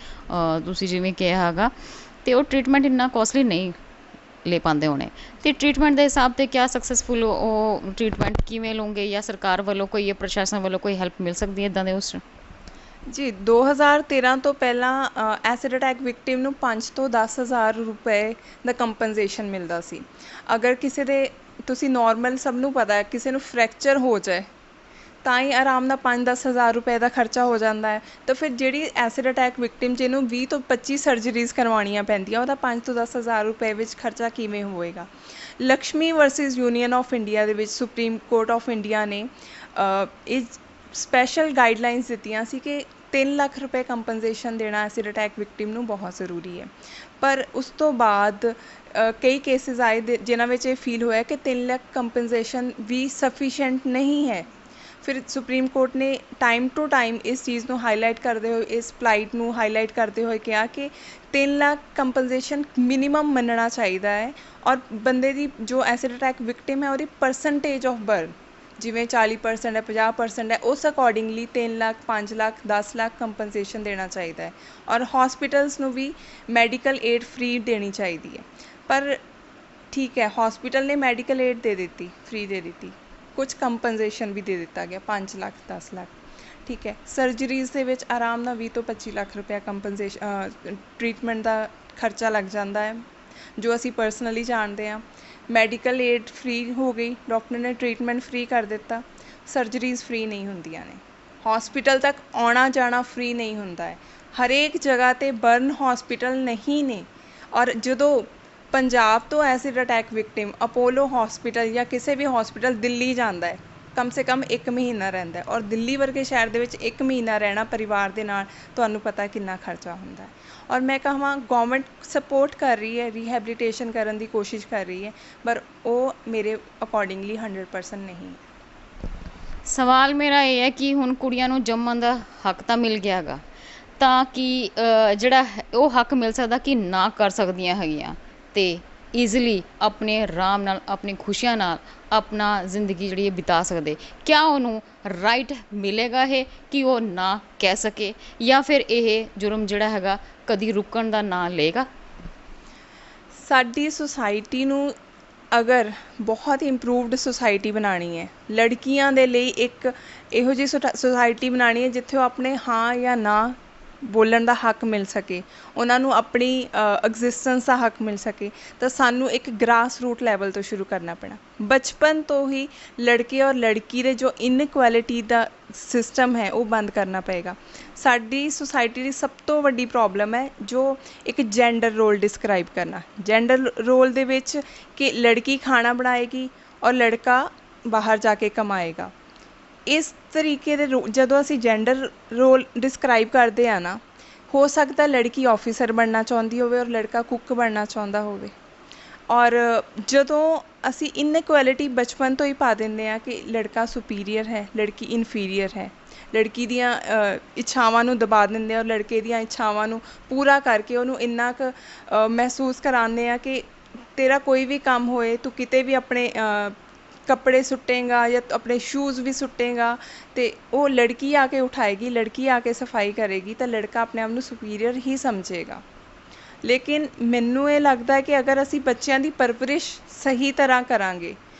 ਤੁਸੀਂ ਜਿਵੇਂ ਕਿਹਾ ਹੈਗਾ, ਅਤੇ ਉਹ ਟ੍ਰੀਟਮੈਂਟ ਇੰਨਾ ਕੋਸਟਲੀ ਨਹੀਂ ਲੈ ਪਾਉਂਦੇ ਹੋਣੇ। ਅਤੇ ਟ੍ਰੀਟਮੈਂਟ ਦੇ ਹਿਸਾਬ 'ਤੇ ਕਿਆ ਸਕਸੈਸਫੁਲ ਉਹ ਟ੍ਰੀਟਮੈਂਟ ਕਿਵੇਂ ਲਓਗੇ, ਜਾਂ ਸਰਕਾਰ ਵੱਲੋਂ ਕੋਈ ਪ੍ਰਸ਼ਾਸਨ ਵੱਲੋਂ ਕੋਈ ਹੈਲਪ ਮਿਲ ਸਕਦੀ ਹੈ ਇੱਦਾਂ ਦੇ ਉਸ 'ਚ? ਜੀ 2013 ਤੋਂ ਪਹਿਲਾਂ ਐਸਿਡ ਅਟੈਕ ਵਿਕਟਿਮ ਨੂੰ 5 ਤੋਂ 10,000 ਰੁਪਏ ਦਾ ਕੰਪਨਸੇਸ਼ਨ ਮਿਲਦਾ ਸੀ। ਅਗਰ ਕਿਸੇ ਦੇ, ਤੁਸੀਂ ਨੋਰਮਲ ਸਭ ਨੂੰ ਪਤਾ ਹੈ, ਕਿਸੇ ਨੂੰ ਫ੍ਰੈਕਚਰ ਹੋ ਜਾਏ ਤਾਂ ਹੀ ਆਰਾਮ ਨਾਲ 5-10 ਹਜ਼ਾਰ ਰੁਪਏ ਦਾ ਖਰਚਾ ਹੋ ਜਾਂਦਾ ਹੈ। ਤਾਂ ਫਿਰ ਜਿਹੜੀ ਐਸਿਡ ਅਟੈਕ ਵਿਕਟਿਮ ਜਿਹਨੂੰ 20 ਤੋਂ 25 ਸਰਜਰੀਜ਼ ਕਰਵਾਉਣੀਆਂ ਪੈਂਦੀਆਂ, ਉਹਦਾ 5 ਤੋਂ 10 ਹਜ਼ਾਰ ਰੁਪਏ ਵਿੱਚ ਖਰਚਾ ਕਿਵੇਂ ਹੋਵੇਗਾ? Lakshmi versus union of India ਦੇ ਵਿੱਚ ਸੁਪਰੀਮ ਕੋਰਟ ਆਫ ਇੰਡੀਆ ਨੇ ਇਹ ਸਪੈਸ਼ਲ ਗਾਈਡਲਾਈਨਸ ਦਿੱਤੀਆਂ ਸੀ ਕਿ 3 ਲੱਖ ਰੁਪਏ ਕੰਪਨਸੇਸ਼ਨ ਦੇਣਾ ਐਸਿਡ ਅਟੈਕ ਵਿਕਟਿਮ ਨੂੰ ਬਹੁਤ ਜ਼ਰੂਰੀ ਹੈ। ਪਰ ਉਸ ਤੋਂ ਬਾਅਦ ਕਈ ਕੇਸਿਸ ਆਏ ਜਿਨ੍ਹਾਂ ਵਿੱਚ ਇਹ ਫੀਲ ਹੋਇਆ ਕਿ 3 ਲੱਖ ਕੰਪਨਸੇਸ਼ਨ ਵੀ ਸਫੀਸ਼ੀਐਂਟ ਨਹੀਂ ਹੈ। ਫਿਰ ਸੁਪਰੀਮ ਕੋਰਟ ਨੇ ਟਾਈਮ ਟੂ ਟਾਈਮ ਇਸ ਚੀਜ਼ ਨੂੰ ਹਾਈਲਾਈਟ ਕਰਦੇ ਹੋਏ, ਇਸ ਪਲਾਈਟ ਨੂੰ ਹਾਈਲਾਈਟ ਕਰਦੇ ਹੋਏ ਕਿਹਾ ਕਿ 3 ਲੱਖ ਕੰਪਨਸੇਸ਼ਨ ਮਿਨੀਮਮ ਮੰਨਣਾ ਚਾਹੀਦਾ ਹੈ, ਔਰ ਬੰਦੇ ਦੀ ਜੋ ਐਸਿਡ ਅਟੈਕ ਵਿਕਟਿਮ ਹੈ ਉਹਦੀ ਪਰਸੈਂਟੇਜ ਆਫ ਬਰਨ ਜਿਵੇਂ 40% ਹੈ, 50% ਹੈ, ਉਸ ਅਕੋਰਡਿੰਗਲੀ 3 ਲੱਖ, 5 ਲੱਖ, 10 ਲੱਖ ਕੰਪਨਸੇਸ਼ਨ ਦੇਣਾ ਚਾਹੀਦਾ ਹੈ। ਔਰ ਹੌਸਪੀਟਲਸ ਨੂੰ ਵੀ ਮੈਡੀਕਲ ਏਡ ਫ੍ਰੀ ਦੇਣੀ ਚਾਹੀਦੀ ਹੈ। ਪਰ ਠੀਕ ਹੈ, ਹੌਸਪੀਟਲ ਨੇ ਮੈਡੀਕਲ ਏਡ ਦੇ ਦਿੱਤੀ, ਫ੍ਰੀ ਦੇ ਦਿੱਤੀ, ਕੁਝ ਕੰਪਨਸੇਸ਼ਨ ਵੀ ਦੇ ਦਿੱਤਾ ਗਿਆ 5 ਲੱਖ, 10 ਲੱਖ, ਠੀਕ ਹੈ। ਸਰਜਰੀਜ਼ ਦੇ ਵਿੱਚ ਆਰਾਮ ਨਾਲ 20 ਤੋਂ 25 ਲੱਖ ਰੁਪਇਆ ਕੰਪਨਸੇਸ਼ਨ ਟ੍ਰੀਟਮੈਂਟ ਦਾ ਖਰਚਾ ਲੱਗ ਜਾਂਦਾ ਹੈ, ਜੋ ਅਸੀਂ ਪਰਸਨਲੀ ਜਾਣਦੇ ਹਾਂ। ਮੈਡੀਕਲ ਏਡ ਫ੍ਰੀ ਹੋ ਗਈ, ਡਾਕਟਰ ਨੇ ਟ੍ਰੀਟਮੈਂਟ ਫ੍ਰੀ ਕਰ ਦਿੱਤਾ, ਸਰਜਰੀਜ਼ ਫ੍ਰੀ ਨਹੀਂ ਹੁੰਦੀਆਂ ਨੇ, ਹੌਸਪੀਟਲ ਤੱਕ ਆਉਣਾ ਜਾਣਾ ਫ੍ਰੀ ਨਹੀਂ ਹੁੰਦਾ ਹੈ। ਹਰੇਕ ਜਗ੍ਹਾ 'ਤੇ ਬਰਨ ਹੌਸਪੀਟਲ ਨਹੀਂ ਨੇ। ਔਰ ਜਦੋਂ ਪੰਜਾਬ ਤੋਂ acid attack victim Apollo hospital ਜਾਂ ਕਿਸੇ ਵੀ ਹੌਸਪੀਟਲ ਦਿੱਲੀ ਜਾਂਦਾ ਹੈ, ਕਮ ਸੇ ਕਮ 1 ਮਹੀਨਾ ਰਹਿੰਦਾ ਹੈ। ਔਰ ਦਿੱਲੀ ਵਰਗੇ ਸ਼ਹਿਰ ਦੇ ਵਿੱਚ 1 ਮਹੀਨਾ ਰਹਿਣਾ ਪਰਿਵਾਰ ਦੇ ਨਾਲ, ਤੁਹਾਨੂੰ ਪਤਾ ਕਿੰਨਾ ਖਰਚਾ ਹੁੰਦਾ ਹੈ। ਔਰ ਮੈਂ ਕਹਾਂ ਗੌਰਮੈਂਟ ਸਪੋਰਟ ਕਰ ਰਹੀ ਹੈ, ਰੀਹੈਬਲੀਟੇਸ਼ਨ ਕਰਨ ਦੀ ਕੋਸ਼ਿਸ਼ ਕਰ ਰਹੀ ਹੈ, ਪਰ ਉਹ ਮੇਰੇ ਅਕੋਰਡਿੰਗਲੀ 100% ਨਹੀਂ। ਸਵਾਲ ਮੇਰਾ ਇਹ ਹੈ ਕਿ ਹੁਣ ਕੁੜੀਆਂ ਨੂੰ ਜੰਮਣ ਦਾ ਹੱਕ ਤਾਂ ਮਿਲ ਗਿਆ ਹੈਗਾ, ਤਾਂ ਕਿ ਜਿਹੜਾ ਉਹ ਹੱਕ ਮਿਲ ਸਕਦਾ ਕਿ ਨਾ ਕਰ ਸਕਦੀਆਂ ਹੈਗੀਆਂ ਅਤੇ ਈਜ਼ਲੀ ਆਪਣੇ ਆਰਾਮ ਨਾਲ, ਆਪਣੀ ਖੁਸ਼ੀਆਂ ਨਾਲ ਆਪਣਾ ਜ਼ਿੰਦਗੀ ਜਿਹੜੀ ਹੈ ਬਿਤਾ ਸਕਦੇ। ਕਿਆ ਉਹਨੂੰ ਰਾਈਟ ਮਿਲੇਗਾ ਇਹ ਕਿ ਉਹ ਨਾ ਕਹਿ ਸਕੇ, ਜਾਂ ਫਿਰ ਇਹ ਜੁਰਮ ਜਿਹੜਾ ਹੈਗਾ ਕਦੀ ਰੁਕਣ ਦਾ ਨਾਂ ਲਏਗਾ? ਸਾਡੀ ਸੁਸਾਇਟੀ ਨੂੰ ਅਗਰ ਬਹੁਤ ਇੰਪਰੂਵਡ ਸੁਸਾਇਟੀ ਬਣਾਉਣੀ ਹੈ, ਲੜਕੀਆਂ ਦੇ ਲਈ ਇੱਕ ਇਹੋ ਜਿਹੀ ਸੁਸਾਇਟੀ ਬਣਾਉਣੀ ਹੈ ਜਿੱਥੇ ਉਹ ਆਪਣੇ ਹਾਂ ਜਾਂ ਨਾ ਬੋਲਣ ਦਾ ਹੱਕ ਮਿਲ ਸਕੇ, ਉਹਨਾਂ ਨੂੰ ਆਪਣੀ ਐਗਜ਼ਿਸਟੈਂਸ ਦਾ ਹੱਕ ਮਿਲ ਸਕੇ, ਤਾਂ ਸਾਨੂੰ ਇੱਕ ਗ੍ਰਾਸ ਰੂਟ ਲੈਵਲ ਤੋਂ ਸ਼ੁਰੂ ਕਰਨਾ ਪੈਣਾ। ਬਚਪਨ ਤੋਂ ਹੀ ਲੜਕੇ ਔਰ ਲੜਕੀ ਦੇ ਜੋ ਇਨਇਕੁਐਲਿਟੀ ਦਾ ਸਿਸਟਮ ਹੈ ਉਹ ਬੰਦ ਕਰਨਾ ਪਏਗਾ। ਸਾਡੀ ਸੁਸਾਇਟੀ ਦੀ ਸਭ ਤੋਂ ਵੱਡੀ ਪ੍ਰੋਬਲਮ ਹੈ ਜੋ ਇੱਕ ਜੈਂਡਰ ਰੋਲ ਡਿਸਕਰਾਈਬ ਕਰਨਾ। ਜੈਂਡਰ ਰੋਲ ਦੇ ਵਿੱਚ ਕਿ ਲੜਕੀ ਖਾਣਾ ਬਣਾਏਗੀ ਔਰ ਲੜਕਾ ਬਾਹਰ ਜਾ ਕੇ ਕਮਾਏਗਾ। ਇਸ ਤਰੀਕੇ ਦੇ ਜਦੋਂ ਅਸੀਂ ਜੈਂਡਰ ਰੋਲ ਡਿਸਕਰਾਈਬ ਕਰਦੇ ਹਾਂ ਨਾ, ਹੋ ਸਕਦਾ ਲੜਕੀ ਆਫਿਸਰ ਬਣਨਾ ਚਾਹੁੰਦੀ ਹੋਵੇ ਔਰ ਲੜਕਾ ਕੁੱਕ ਬਣਨਾ ਚਾਹੁੰਦਾ ਹੋਵੇ। ਔਰ ਜਦੋਂ ਅਸੀਂ ਇਨਇਕੁਐਲਿਟੀ ਬਚਪਨ ਤੋਂ ਹੀ ਪਾ ਦਿੰਦੇ ਹਾਂ ਕਿ ਲੜਕਾ ਸੁਪੀਰੀਅਰ ਹੈ, ਲੜਕੀ ਇਨਫੀਰੀਅਰ ਹੈ, ਲੜਕੀ ਦੀਆਂ ਇੱਛਾਵਾਂ ਨੂੰ ਦਬਾ ਦਿੰਦੇ ਹਾਂ ਔਰ ਲੜਕੇ ਦੀਆਂ ਇੱਛਾਵਾਂ ਨੂੰ ਪੂਰਾ ਕਰਕੇ ਉਹਨੂੰ ਇੰਨਾ ਕੁ ਮਹਿਸੂਸ ਕਰਾਉਂਦੇ ਹਾਂ ਕਿ ਤੇਰਾ ਕੋਈ ਵੀ ਕੰਮ ਹੋਏ, ਤੂੰ ਕਿਤੇ ਵੀ ਆਪਣੇ ਕੱਪੜੇ ਸੁੱਟੇਂਗਾ ਜਾਂ ਆਪਣੇ ਸ਼ੂਜ਼ ਵੀ ਸੁੱਟੇਂਗਾ ਅਤੇ ਉਹ ਲੜਕੀ ਆ ਕੇ ਉਠਾਏਗੀ, ਲੜਕੀ ਆ ਕੇ ਸਫਾਈ ਕਰੇਗੀ, ਤਾਂ ਲੜਕਾ ਆਪਣੇ ਆਪ ਨੂੰ ਸੁਪੀਰੀਅਰ ਹੀ ਸਮਝੇਗਾ। ਲੇਕਿਨ ਮੈਨੂੰ ਇਹ ਲੱਗਦਾ ਹੈ ਕਿ ਅਗਰ ਅਸੀਂ ਬੱਚਿਆਂ ਦੀ ਪਰਵਰਿਸ਼ ਸਹੀ ਤਰ੍ਹਾਂ ਕਰਾਂਗੇ,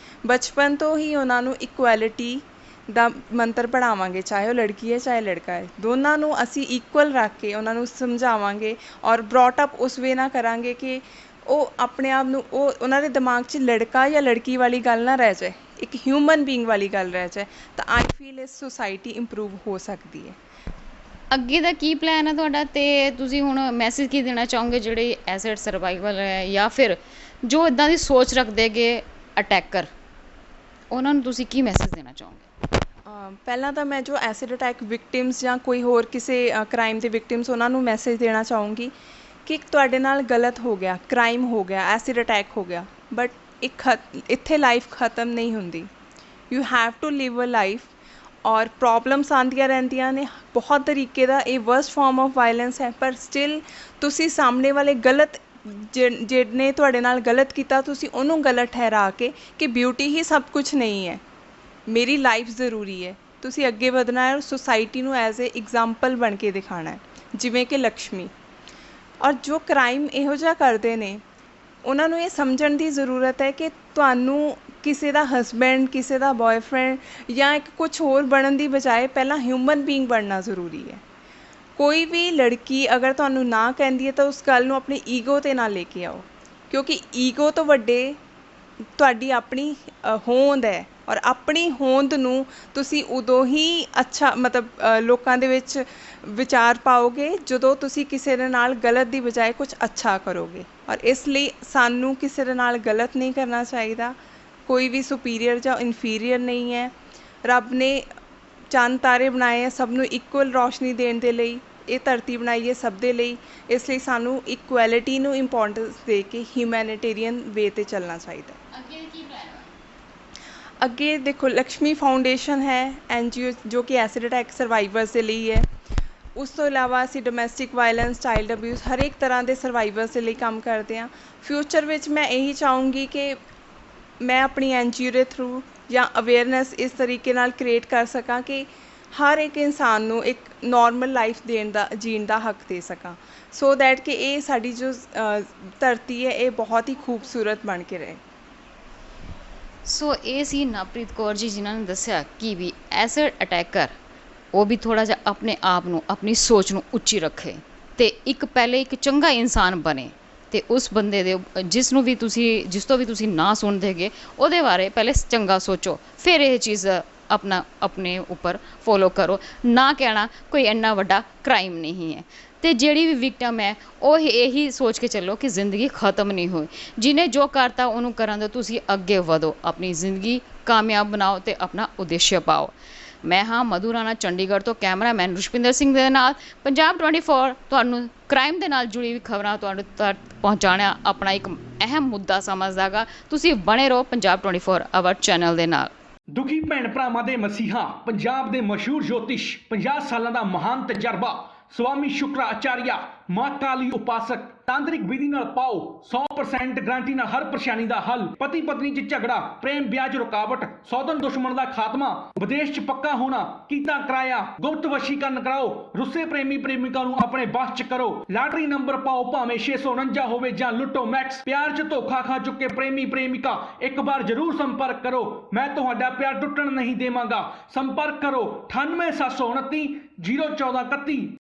ਬਚਪਨ ਤੋਂ ਹੀ ਉਹਨਾਂ ਨੂੰ ਇਕੁਐਲਿਟੀ ਦਾ ਮੰਤਰ ਪੜ੍ਹਾਵਾਂਗੇ, ਚਾਹੇ ਉਹ ਲੜਕੀ ਹੈ ਚਾਹੇ ਲੜਕਾ ਹੈ, ਦੋਨਾਂ ਨੂੰ ਅਸੀਂ ਇਕੁਅਲ ਰੱਖ ਕੇ ਉਹਨਾਂ ਨੂੰ ਸਮਝਾਵਾਂਗੇ ਔਰ ਬਰੌਟ ਅਪ ਉਸ ਵੇ ਨਾਲ ਕਰਾਂਗੇ ਕਿ ਉਹ ਆਪਣੇ ਆਪ ਨੂੰ ਉਹਨਾਂ ਦੇ ਦਿਮਾਗ 'ਚ ਲੜਕਾ ਜਾਂ ਲੜਕੀ ਵਾਲੀ ਗੱਲ ਨਾ ਰਹਿ ਜਾਏ, ਇੱਕ ਹਿਊਮਨ ਬੀਇੰਗ ਵਾਲੀ ਗੱਲ ਰਹਿ ਜਾਏ, ਤਾਂ ਆਈ ਫੀਲ ਇਸ ਸੁਸਾਇਟੀ ਇੰਪਰੂਵ ਹੋ ਸਕਦੀ ਹੈ। ਅੱਗੇ ਦਾ ਕੀ ਪਲਾਨ ਹੈ ਤੁਹਾਡਾ, ਅਤੇ ਤੁਸੀਂ ਹੁਣ ਮੈਸੇਜ ਕੀ ਦੇਣਾ ਚਾਹੋਗੇ ਜਿਹੜੇ ਐਸਿਡ ਸਰਵਾਈਵਲ ਹੈ ਜਾਂ ਫਿਰ ਜੋ ਇੱਦਾਂ ਦੀ ਸੋਚ ਰੱਖਦੇ ਗੇ ਅਟੈਕਰ, ਉਹਨਾਂ ਨੂੰ ਤੁਸੀਂ ਕੀ ਮੈਸੇਜ ਦੇਣਾ ਚਾਹੋਗੇ? ਪਹਿਲਾਂ ਤਾਂ ਮੈਂ ਜੋ ਐਸਿਡ ਅਟੈਕ ਵਿਕਟਿਮਸ ਜਾਂ ਕੋਈ ਹੋਰ ਕਿਸੇ ਕ੍ਰਾਈਮ ਦੇ ਵਿਕਟਿਮਸ, ਉਹਨਾਂ ਨੂੰ ਮੈਸੇਜ ਦੇਣਾ ਚਾਹੂੰਗੀ ਕਿ ਤੁਹਾਡੇ ਨਾਲ ਗਲਤ ਹੋ ਗਿਆ, ਕ੍ਰਾਈਮ ਹੋ ਗਿਆ, ਐਸਿਡ ਅਟੈਕ ਹੋ ਗਿਆ, ਬਟ ਇੱਥੇ ਲਾਈਫ ਖ਼ਤਮ ਨਹੀਂ ਹੁੰਦੀ। You have to live a life. ਔਰ ਪ੍ਰੋਬਲਮਸ ਆਉਂਦੀਆਂ ਰਹਿੰਦੀਆਂ ਨੇ ਬਹੁਤ ਤਰੀਕੇ ਦਾ, ਇਹ ਵਰਸਟ ਫਾਰਮ ਆਫ ਵਾਇਲੈਂਸ ਹੈ, ਪਰ ਸਟਿਲ ਤੁਸੀਂ ਸਾਹਮਣੇ ਵਾਲੇ ਗਲਤ ਜਿਹਨੇ ਤੁਹਾਡੇ ਨਾਲ ਗਲਤ ਕੀਤਾ, ਤੁਸੀਂ ਉਹਨੂੰ ਗਲਤ ਠਹਿਰਾ ਕੇ ਕਿ ਬਿਊਟੀ ਹੀ ਸਭ ਕੁਝ ਨਹੀਂ ਹੈ, ਮੇਰੀ ਲਾਈਫ ਜ਼ਰੂਰੀ ਹੈ, ਤੁਸੀਂ ਅੱਗੇ ਵਧਣਾ ਹੈ ਔਰ ਸੁਸਾਇਟੀ ਨੂੰ ਐਜ਼ ਏ ਇਗਜ਼ਾਮਪਲ ਬਣ ਕੇ ਦਿਖਾਉਣਾ ਹੈ, ਜਿਵੇਂ ਕਿ ਲਕਸ਼ਮੀ। ਔਰ ਜੋ ਕ੍ਰਾਈਮ ਇਹੋ ਜਿਹਾ ਕਰਦੇ ਨੇ, ਉਹਨਾਂ ਨੂੰ ਇਹ ਸਮਝਣ ਦੀ ਜ਼ਰੂਰਤ ਹੈ ਕਿ ਤੁਹਾਨੂੰ ਕਿਸੇ ਦਾ ਹਸਬੈਂਡ, ਕਿਸੇ ਦਾ ਬॉयਫ੍ਰੈਂਡ ਜਾਂ ਇੱਕ ਕੁਛ ਹੋਰ ਬਣਨ ਦੀ ਬਜਾਏ ਪਹਿਲਾਂ ਹਿਊਮਨ ਬੀਇੰਗ ਬਣਨਾ ਜ਼ਰੂਰੀ ਹੈ। ਕੋਈ ਵੀ ਲੜਕੀ ਅਗਰ ਤੁਹਾਨੂੰ ਨਾ ਕਹਿੰਦੀ ਹੈ ਤਾਂ ਉਸ ਗੱਲ ਨੂੰ ਆਪਣੀ ਈਗੋ 'ਤੇ ਨਾ ਲੈ ਕੇ ਆਓ, ਕਿਉਂਕਿ ਈਗੋ ਤੋਂ ਵੱਡੇ ਤੁਹਾਡੀ ਆਪਣੀ ਹੋਂਦ ਹੈ। ਔਰ ਆਪਣੀ ਹੋਂਦ ਨੂੰ ਤੁਸੀਂ ਉਦੋਂ ਹੀ ਅੱਛਾ ਲੋਕਾਂ ਦੇ ਵਿੱਚ ਵਿਚਾਰ ਪਾਓਗੇ ਜਦੋਂ ਤੁਸੀਂ ਕਿਸੇ ਦੇ ਨਾਲ ਗਲਤ ਦੀ ਬਜਾਏ ਕੁਝ ਅੱਛਾ ਕਰੋਗੇ। ਔਰ ਇਸ ਲਈ ਸਾਨੂੰ ਕਿਸੇ ਦੇ ਨਾਲ ਗਲਤ ਨਹੀਂ ਕਰਨਾ ਚਾਹੀਦਾ। ਕੋਈ ਵੀ ਸੁਪੀਰੀਅਰ ਜਾਂ ਇਨਫੀਰੀਅਰ ਨਹੀਂ ਹੈ। ਰੱਬ ਨੇ ਚੰਨ ਤਾਰੇ ਬਣਾਏ ਹੈ ਸਭ ਨੂੰ ਇਕੁਅਲ ਰੌਸ਼ਨੀ ਦੇਣ ਦੇ ਲਈ, ਇਹ ਧਰਤੀ ਬਣਾਈ ਹੈ ਸਭ ਦੇ ਲਈ, ਇਸ ਲਈ ਸਾਨੂੰ ਇਕੁਐਲਿਟੀ ਨੂੰ ਇੰਪੋਰਟੈਂਸ ਦੇ ਕੇ ਹਿਊਮੈਨਿਟੇਰੀਅਨ ਵੇ 'ਤੇ ਚੱਲਣਾ ਚਾਹੀਦਾ। ਅੱਗੇ ਦੇਖੋ, ਲਕਸ਼ਮੀ ਫਾਊਂਡੇਸ਼ਨ ਹੈ NGO ਜੋ ਕਿ ਐਸਿਡ ਅਟੈਕ ਸਰਵਾਈਵਰਸ ਦੇ ਲਈ ਹੈ। ਉਸ ਤੋਂ ਇਲਾਵਾ ਅਸੀਂ ਡੋਮੈਸਟਿਕ ਵਾਇਲੈਂਸ, ਚਾਈਲਡ ਅਬਿਊਜ਼, ਹਰ ਇੱਕ ਤਰ੍ਹਾਂ ਦੇ ਸਰਵਾਈਵਰਸ ਦੇ ਲਈ ਕੰਮ ਕਰਦੇ ਹਾਂ। ਫਿਊਚਰ ਵਿੱਚ ਮੈਂ ਇਹੀ ਚਾਹੂੰਗੀ ਕਿ ਮੈਂ ਆਪਣੀ NGO ਦੇ ਥਰੂ ਜਾਂ ਅਵੇਅਰਨੈਸ ਇਸ ਤਰੀਕੇ ਨਾਲ ਕ੍ਰੀਏਟ ਕਰ ਸਕਾਂ ਕਿ ਹਰ ਇੱਕ ਇਨਸਾਨ ਨੂੰ ਇੱਕ ਨੋਰਮਲ ਲਾਈਫ ਜੀਣ ਦਾ ਹੱਕ ਦੇ ਸਕਾਂ, ਸੋ ਦੈਟ ਕਿ ਇਹ ਸਾਡੀ ਜੋ ਧਰਤੀ ਹੈ ਇਹ ਬਹੁਤ ਹੀ ਖੂਬਸੂਰਤ ਬਣ ਕੇ ਰਹੇ। ਸੋ ਇਹ ਸੀ ਨਵਪ੍ਰੀਤ ਕੌਰ ਜੀ, ਜਿਨ੍ਹਾਂ ਨੇ ਦੱਸਿਆ ਕਿ ਵੀ ਐਸਿਡ ਅਟੈਕਰ ਉਹ ਵੀ ਥੋੜ੍ਹਾ ਜਿਹਾ ਆਪਣੇ ਆਪ ਨੂੰ, ਆਪਣੀ ਸੋਚ ਨੂੰ ਉੱਚੀ ਰੱਖੇ ਅਤੇ ਪਹਿਲੇ ਇੱਕ ਚੰਗਾ ਇਨਸਾਨ ਬਣੇ, ਅਤੇ ਉਸ ਬੰਦੇ ਦੇ ਜਿਸ ਤੋਂ ਵੀ ਤੁਸੀਂ ਨਾ ਸੁਣਦੇ ਗੇ ਉਹਦੇ ਬਾਰੇ ਪਹਿਲੇ ਚੰਗਾ ਸੋਚੋ, ਫਿਰ ਇਹ ਚੀਜ਼ ਆਪਣੇ ਉੱਪਰ ਫੋਲੋ ਕਰੋ। ਨਾ ਕਹਿਣਾ ਕੋਈ ਇੰਨਾ ਵੱਡਾ ਕ੍ਰਾਈਮ ਨਹੀਂ ਹੈ। ਤੇ ਜਿਹੜੀ ਵੀ ਵਿਕਟਮ ਹੈ ਉਹ ਇਹੀ ਸੋਚ ਕੇ ਚੱਲੋ ਕਿ ਜ਼ਿੰਦਗੀ ਖਤਮ ਨਹੀਂ ਹੋਈ। ਜਿਹਨੇ ਜੋ ਕਰਤਾ ਉਹਨੂੰ ਕਰਨ ਦਿਓ, ਤੁਸੀਂ ਅੱਗੇ ਵਧੋ, ਆਪਣੀ ਜ਼ਿੰਦਗੀ ਕਾਮਯਾਬ ਬਣਾਓ ਤੇ ਆਪਣਾ ਉਦੇਸ਼ ਪਾਓ। ਮੈਂ ਹਾਂ ਮਧੂ ਰਾਣਾ, ਚੰਡੀਗੜ੍ਹ ਤੋਂ। ਕੈਮਰਾਮੈਨ ਰੁਸ਼ਪਿੰਦਰ ਸਿੰਘ ਦੇ ਨਾਲ ਪੰਜਾਬ 24 ਤੁਹਾਨੂੰ ਕ੍ਰਾਈਮ ਦੇ ਨਾਲ ਜੁੜੀ ਵੀ ਖਬਰਾਂ ਤੁਹਾਨੂੰ ਤੱਕ ਪਹੁੰਚਾਉਣਾ ਆਪਣਾ ਇੱਕ ਅਹਿਮ ਮੁੱਦਾ ਸਮਝਦਾ ਗਾ। ਤੁਸੀਂ ਬਣੇ ਰਹੋ ਪੰਜਾਬ 24 ਆਵਰ ਚੈਨਲ ਦੇ ਨਾਲ। ਦੁਖੀ ਭੈਣ ਭਰਾਵਾਂ ਦੇ ਮਸੀਹਾ, ਪੰਜਾਬ ਦੇ ਮਸ਼ਹੂਰ ਜੋਤਿਸ਼, 50 ਸਾਲਾਂ ਦਾ ਮਹਾਨ ਤਜਰਬਾ, ਸਵਾਮੀ ਸ਼ੁਕਰਾਚਾਰਿਆ, ਮਾਂ ਕਾਲੀ ਉਪਾਸਕ, ਤਾਂਤਰਿਕ ਵਿਧੀ ਨਾਲ ਪਾਓ 100% ਗਾਰੰਟੀ ਨਾਲ ਹਰ ਪਰੇਸ਼ਾਨੀ ਦਾ ਹੱਲ। ਪਤੀ ਪਤਨੀ 'ਚ ਝਗੜਾ, ਪ੍ਰੇਮ ਵਿਆਹ 'ਚ ਰੁਕਾਵਟ, ਸੌਤਨ ਦੁਸ਼ਮਣ ਦਾ ਖਾਤਮਾ, ਵਿਦੇਸ਼ 'ਚ ਪੱਕਾ ਹੋਣਾ, ਕੀਤਾ ਕਰਾਇਆ, ਗੁਪਤ ਵਸ਼ੀਕਰਨ ਕਰਾਓ, ਰੁੱਸੇ ਪ੍ਰੇਮੀ ਪ੍ਰੇਮਿਕਾ ਨੂੰ ਆਪਣੇ ਵੱਸ 'ਚ ਕਰੋ, ਲਾਟਰੀ ਨੰਬਰ ਪਾਓ ਭਾਵੇਂ 649 ਹੋਵੇ ਜਾਂ ਲੁੱਟੋ ਮੈਕਸ। ਪਿਆਰ 'ਚ ਧੋਖਾ ਖਾ ਚੁੱਕੇ ਪ੍ਰੇਮੀ ਪ੍ਰੇਮਿਕਾ ਇੱਕ ਵਾਰ ਜ਼ਰੂਰ ਸੰਪਰਕ ਕਰੋ, ਮੈਂ ਤੁਹਾਡਾ ਪਿਆਰ ਟੁੱਟਣ ਨਹੀਂ ਦੇਵਾਂਗਾ। ਸੰਪਰਕ ਕਰੋ 98 729 014 31।